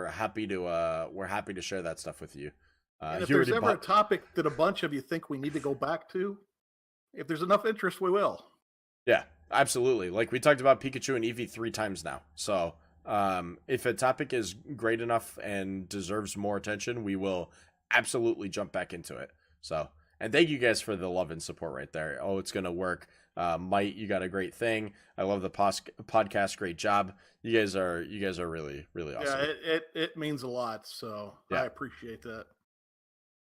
[SPEAKER 1] happy to share that stuff with you.
[SPEAKER 2] And if there's ever a topic that a bunch of you think we need to go back to, if there's enough interest, we will.
[SPEAKER 1] Yeah, absolutely. Like we talked about Pikachu and Eevee 3 times now. So if a topic is great enough and deserves more attention, we will absolutely jump back into it. So, and thank you guys for the love and support right there. Oh, it's gonna work. Mike, you got a great thing. I love the podcast. Great job. You guys are really, really awesome.
[SPEAKER 2] Yeah, it means a lot. So yeah. I appreciate that.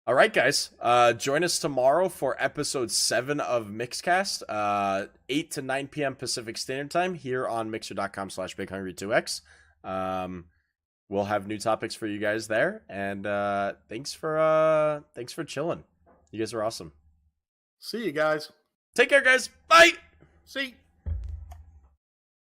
[SPEAKER 1] All right, guys. Join us tomorrow for episode 7 of Mixcast, 8 to 9 p.m. Pacific Standard Time here on mixer.com/BigHungry2X. We'll have new topics for you guys there, and thanks for chilling. You guys are awesome.
[SPEAKER 2] See you guys.
[SPEAKER 1] Take care, guys. Bye.
[SPEAKER 2] See.